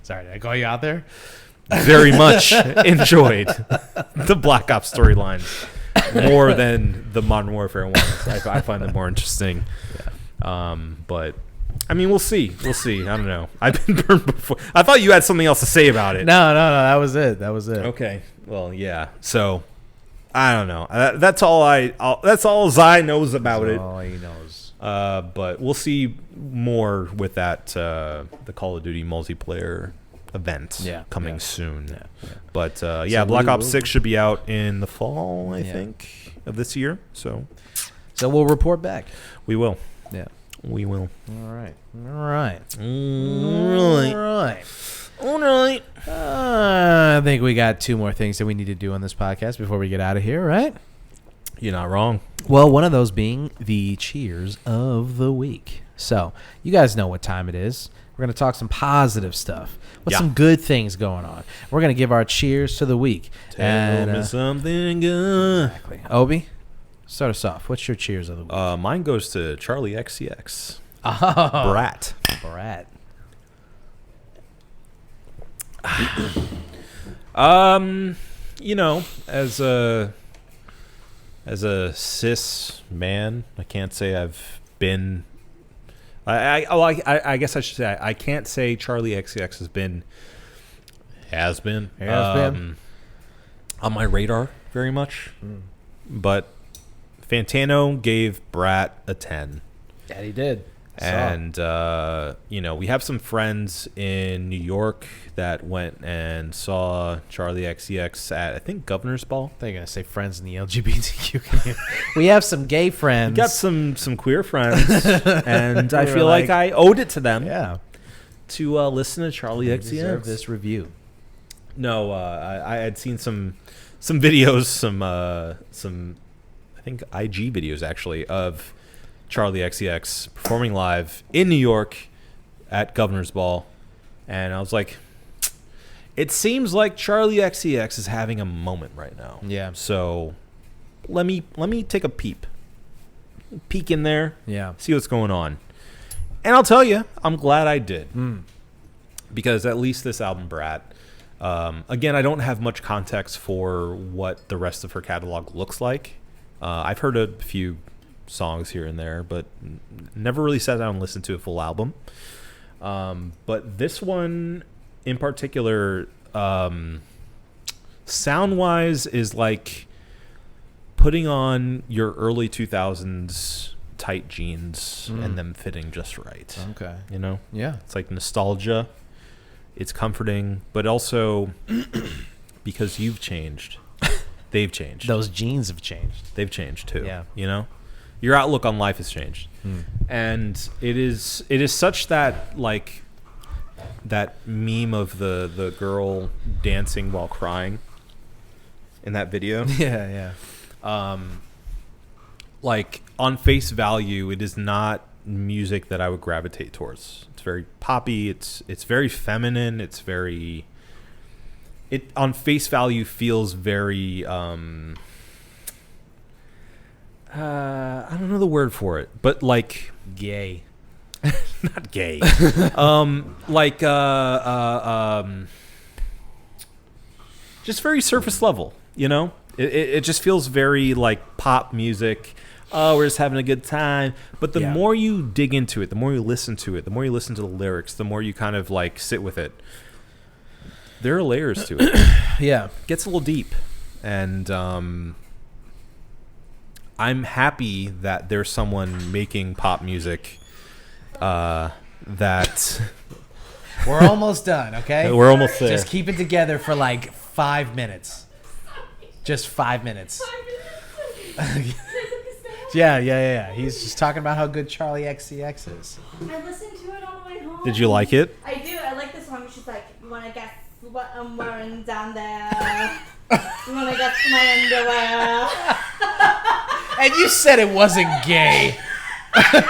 S1: Sorry, did I call you out there?
S2: Very much enjoyed the Black Ops storylines more than the Modern Warfare ones. I find them more interesting. Yeah. But I mean, we'll see. We'll see. I don't know. I've been burned before. I thought you had something else to say about it.
S1: No. That was it.
S2: Okay. Well, yeah. So I don't know. That's all that's all Zai knows about it.
S1: All he knows.
S2: But we'll see more with that the Call of Duty multiplayer event coming soon.
S1: Yeah.
S2: But
S1: So
S2: Black Ops 6 should be out in the fall, I think, of this year. So
S1: we'll report back.
S2: we will.
S1: Yeah.
S2: We will.
S1: All right. I think we got 2 more things that we need to do on this podcast before we get out of here, right?
S2: You're not wrong.
S1: Well, one of those being the cheers of the week. So, you guys know what time it is. We're going to talk some positive stuff. What's some good things going on? We're going to give our cheers to the week.
S2: Tell me something good.
S1: Exactly. Obi, start us off. What's your cheers of the week?
S2: Mine goes to Charlie XCX.
S1: Oh,
S2: Brat. You know, as a cis man, I can't say I've been. I guess I should say I can't say Charlie XCX has been on my radar very much, but Fantano gave Brat a 10.
S1: Yeah, he did.
S2: And, you know, we have some friends in New York that went and saw Charlie XCX at, I think, Governor's Ball.
S1: They're going to say friends in the LGBTQ community. We have some gay friends.
S2: We got some queer friends, and I feel like I owed it to them to listen to Charlie XCX.
S1: Deserve this review.
S2: No, I had seen some videos, some I think IG videos, actually, of Charlie XCX performing live in New York at Governor's Ball, and I was like, it seems like Charlie XCX is having a moment right now.
S1: Yeah.
S2: So let me take a peek in there.
S1: Yeah.
S2: See what's going on. And I'll tell you, I'm glad I did. Because at least this album, Brat, again, I don't have much context for what the rest of her catalog looks like. I've heard a few songs here and there, but never really sat down and listened to a full album. But this one in particular, sound-wise, is like putting on your early 2000s tight jeans and them fitting just right.
S1: Okay.
S2: You know?
S1: Yeah.
S2: It's like nostalgia. It's comforting, but also because you've changed. They've changed.
S1: Those jeans have changed.
S2: They've changed too.
S1: Yeah.
S2: You know? Your outlook on life has changed. And it is such that, like, that meme of the girl dancing while crying in that video.
S1: Yeah.
S2: Like, on face value, it is not music that I would gravitate towards. It's very poppy. It's very feminine. It's very... It, on face value, feels very... I don't know the word for it, but like
S1: Gay.
S2: not gay. Just very surface level, you know? It just feels very like pop music. Oh, we're just having a good time. But the more you dig into it, the more you listen to it, the more you listen to the lyrics, the more you kind of like sit with it. There are layers to it.
S1: Yeah.
S2: It gets a little deep. And I'm happy that there's someone making pop music that...
S1: We're almost done, okay?
S2: We're almost there.
S1: Just keep it together for like 5 minutes. Just 5 minutes. Yeah. He's just talking about how good Charlie XCX is.
S4: I listened to it on the way home.
S2: Did you like it?
S4: I do. I she's like, you want to guess what I'm wearing down there? You want to guess my underwear?
S1: And you said it wasn't gay.
S4: You said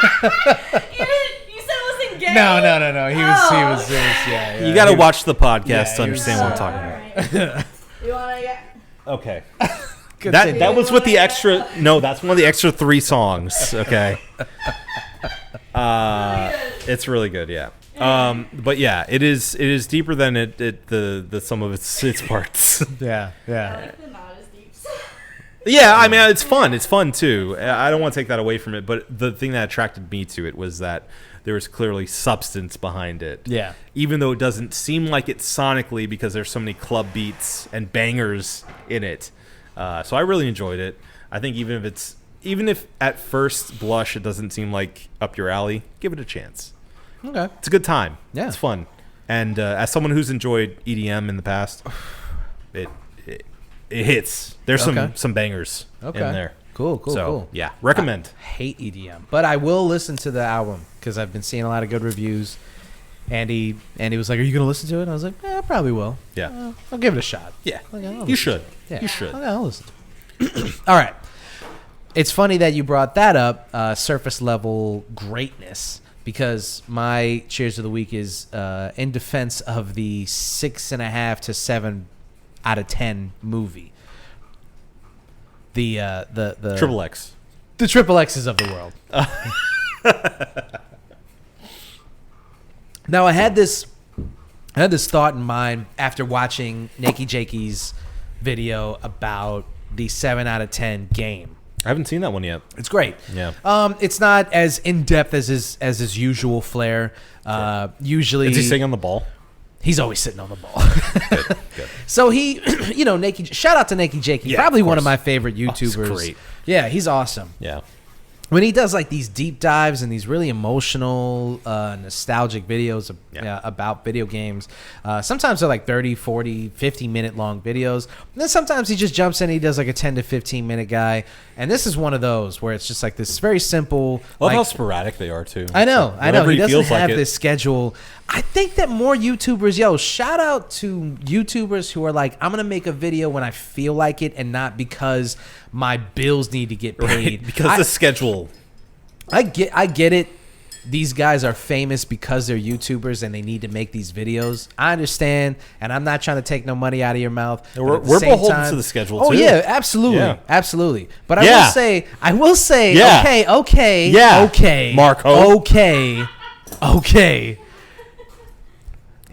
S4: it wasn't gay?
S1: No. He was yeah.
S2: You got to watch the podcast
S1: Yeah,
S2: to understand what I'm talking about.
S4: Right. You want to get...
S2: Okay.
S1: Continue.
S2: That was with the extra. No, that's one of the extra 3 songs. Okay. It's really good. Yeah. But yeah, it is deeper than the some of its parts.
S1: Yeah.
S4: I like the not as deep.
S2: Yeah, I mean it's fun. It's fun too. I don't want to take that away from it, but the thing that attracted me to it was that there was clearly substance behind it.
S1: Yeah.
S2: Even though it doesn't seem like it sonically because there's so many club beats and bangers in it. So I really enjoyed it. I think even if at first blush it doesn't seem like up your alley, give it a chance.
S1: Okay.
S2: It's a good time.
S1: Yeah.
S2: It's fun. And as someone who's enjoyed EDM in the past, it hits. There's some bangers in there.
S1: Cool.
S2: So, yeah, recommend.
S1: I hate EDM, but I will listen to the album because I've been seeing a lot of good reviews. Andy was like, "Are you going to listen to it?" And I was like, "Yeah, I probably will.
S2: Yeah.
S1: I'll give it a shot."
S2: Yeah.
S1: Okay,
S2: You should.
S1: Yeah.
S2: You should.
S1: Okay, I'll listen to it. All right. It's funny that you brought that up, surface level greatness, because my cheers of the week is in defense of the 6.5 to 7 out of 10 movie. The
S2: Triple X.
S1: The triple X's of the world. Now I had this thought in mind after watching Nakey Jakey's video about the 7 out of 10 game.
S2: I haven't seen that one yet.
S1: It's great.
S2: Yeah.
S1: It's not as in depth as his usual flair. Usually,
S2: Is he sitting on the ball?
S1: He's always sitting on the ball.
S2: Good.
S1: So he, Nakey. Shout out to Nakey Jakey.
S2: Yeah,
S1: Probably
S2: of
S1: one of
S2: course.
S1: my favorite YouTubers.
S2: he's great.
S1: Yeah, he's awesome.
S2: Yeah.
S1: When he does like these deep dives and these really emotional, nostalgic videos about video games, sometimes they're like 30, 40, 50-minute long videos. And then sometimes he just jumps in and he does like a 10 to 15-minute guy. And this is one of those where it's just like this very simple.
S2: I love
S1: like,
S2: how sporadic they are, too.
S1: I know. He doesn't
S2: feels like
S1: have
S2: it.
S1: this schedule. I think that more YouTubers, shout out to YouTubers who are like, I'm going to make a video when I feel like it and not because my bills need to get paid.
S2: Right, because the schedule.
S1: I get it. These guys are famous because they're YouTubers and they need to make these videos. I understand, and I'm not trying to take no money out of your mouth.
S2: We're beholden to the schedule, too.
S1: Oh, yeah, absolutely.
S2: Yeah.
S1: Absolutely. But
S2: Yeah.
S1: I will say,
S2: Yeah.
S1: okay.
S2: Yeah.
S1: Okay.
S2: Marco.
S1: Okay.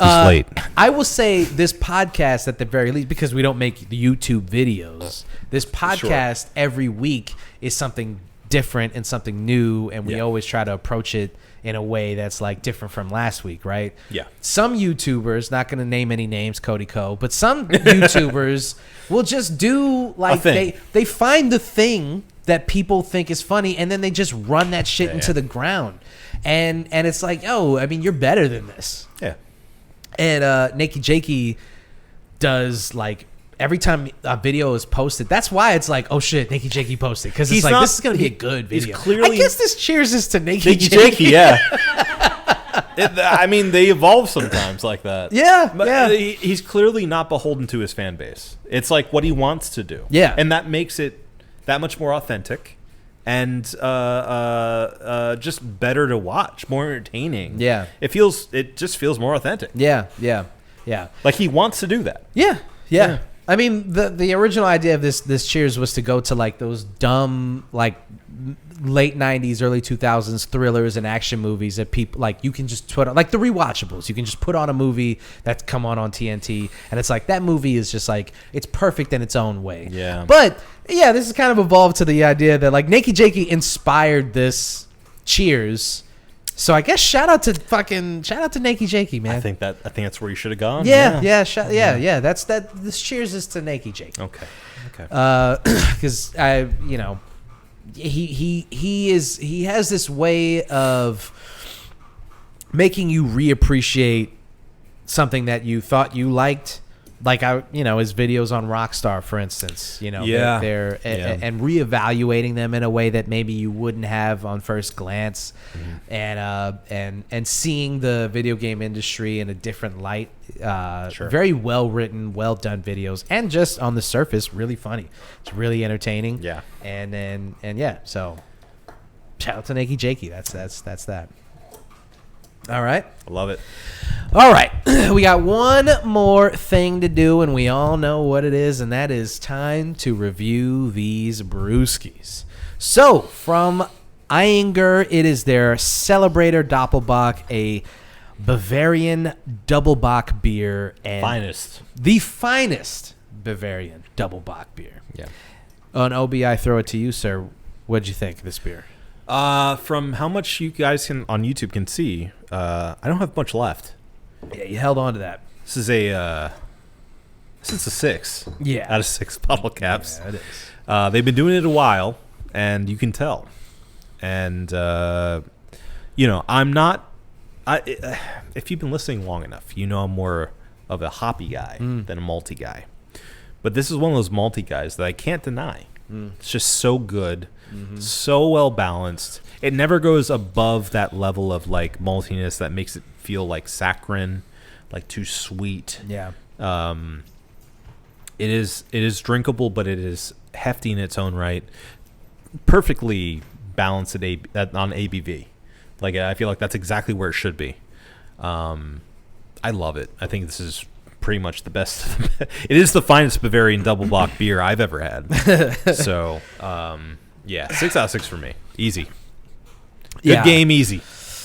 S2: He's late.
S1: I will say this podcast at the very least, because we don't make the YouTube videos, this podcast every week is something different and something new, and we always try to approach it in a way that's like different from last week, right?
S2: Yeah.
S1: Some YouTubers, not going to name any names, Cody Co, but some YouTubers will just do like
S2: thing.
S1: they find the thing that people think is funny and then they just run that shit into the ground. And it's like, I mean, you're better than this.
S2: Yeah.
S1: And Nakey Jakey does like every time a video is posted. That's why it's like, oh shit, Nakey Jakey posted, because it's like this is gonna be a good video.
S2: Clearly,
S1: I guess this cheers is to Nakey
S2: Jakey. Yeah. I mean, they evolve sometimes like that.
S1: Yeah,
S2: But
S1: yeah.
S2: He's clearly not beholden to his fan base. It's like what he wants to do.
S1: Yeah.
S2: And that makes it that much more authentic and just better to watch, more entertaining.
S1: Yeah.
S2: It just feels more authentic.
S1: Yeah.
S2: Like he wants to do that.
S1: Yeah. I mean, the original idea of this cheers was to go to like those dumb like late 90s, early 2000s thrillers and action movies that people like, you can just put on, like the rewatchables. You can just put on a movie that's come on TNT, and it's like that movie is just like, it's perfect in its own way.
S2: Yeah.
S1: But yeah, this has kind of evolved to the idea that like Nakey Jakey inspired this cheers. So I guess shout out to Nakey Jakey, man.
S2: I think that's where you should have gone.
S1: Yeah. That's that. This cheers is to Nakey Jakey.
S2: Okay.
S1: Because he has this way of making you reappreciate something that you thought you liked like his videos on Rockstar, for instance,
S2: Yeah.
S1: they're and reevaluating them in a way that maybe you wouldn't have on first glance, and seeing the video game industry in a different light.
S2: Sure.
S1: Very well written, well done videos, and just on the surface, really funny. It's really entertaining.
S2: Yeah.
S1: So shout out to Nakey Jakey. That's that. All right.
S2: I love it.
S1: All right. We got one more thing to do, and we all know what it is, and that is time to review these brewskis. So, from Ayinger, it is their Celebrator Doppelbock, a Bavarian double Bock beer, and
S2: Finest.
S1: the finest Bavarian double Bock beer.
S2: Yeah.
S1: On OB, I throw it to you, sir. What'd you think of this beer?
S2: From how much you guys on YouTube can see, I don't have much left.
S1: Yeah, you held on to that.
S2: This is a 6.
S1: Yeah.
S2: Out of 6 bottle caps.
S1: Yeah, it is.
S2: They've been doing it a while, and you can tell. And I'm not. If you've been listening long enough, I'm more of a hoppy guy than a malty guy. But this is one of those malty guys that I can't deny. It's just so good, so well balanced. It never goes above that level of like maltiness that makes it feel like saccharine, like too sweet.
S1: Yeah.
S2: It is drinkable, but it is hefty in its own right. Perfectly balanced on ABV. Like I feel like that's exactly where it should be. I love it. I think this is pretty much the best. It is the finest Bavarian double Bock beer I've ever had. So, 6 out of 6 for me. Easy. Good game, easy.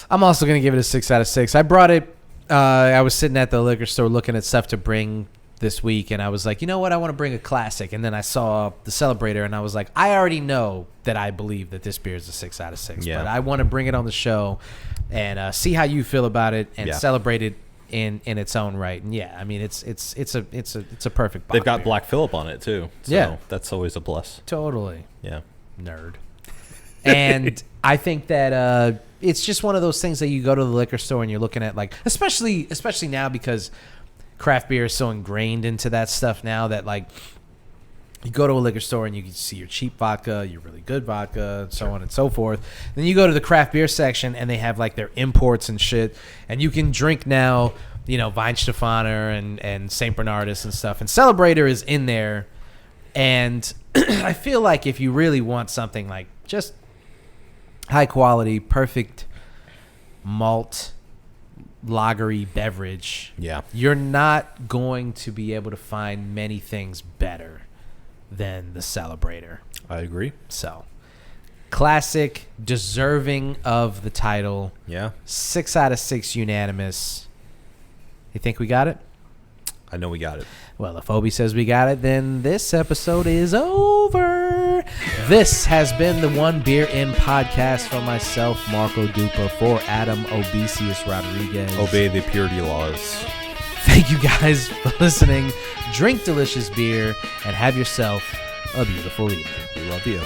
S1: I'm also going to give it a 6 out of 6. I brought it. I was sitting at the liquor store looking at stuff to bring this week, and I was like, you know what? I want to bring a classic. And then I saw the Celebrator, and I was like, I already know that I believe that this beer is a 6 out of 6.
S2: Yeah.
S1: But I want to bring it on the show and see how you feel about it and celebrate it in its own right. And yeah, I mean, it's a perfect Bock
S2: They've got
S1: beer.
S2: Black Phillip on it too. So that's always a plus.
S1: Totally.
S2: Yeah.
S1: Nerd. And I think that it's just one of those things that you go to the liquor store and you're looking at, like, especially now because craft beer is so ingrained into that stuff now that, like, you go to a liquor store and you can see your cheap vodka, your really good vodka, and so on and so forth. Then you go to the craft beer section and they have like their imports and shit, and you can drink now, Weihenstephaner and St. Bernardus and stuff. And Celebrator is in there, and I feel like if you really want something like just high quality, perfect malt lagery beverage, you're not going to be able to find many things better than the Celebrator.
S2: I agree.
S1: So, classic, deserving of the title.
S2: Yeah.
S1: 6 out of 6 unanimous. You think we got it?
S2: I know we got it.
S1: Well, if Obi says we got it, then this episode is over. This has been the One Beer In podcast for myself, Marco Dupa, for Adam Obesius Rodriguez.
S2: Obey the purity laws.
S1: Thank you guys for listening. Drink delicious beer and have yourself a beautiful evening.
S2: We love you.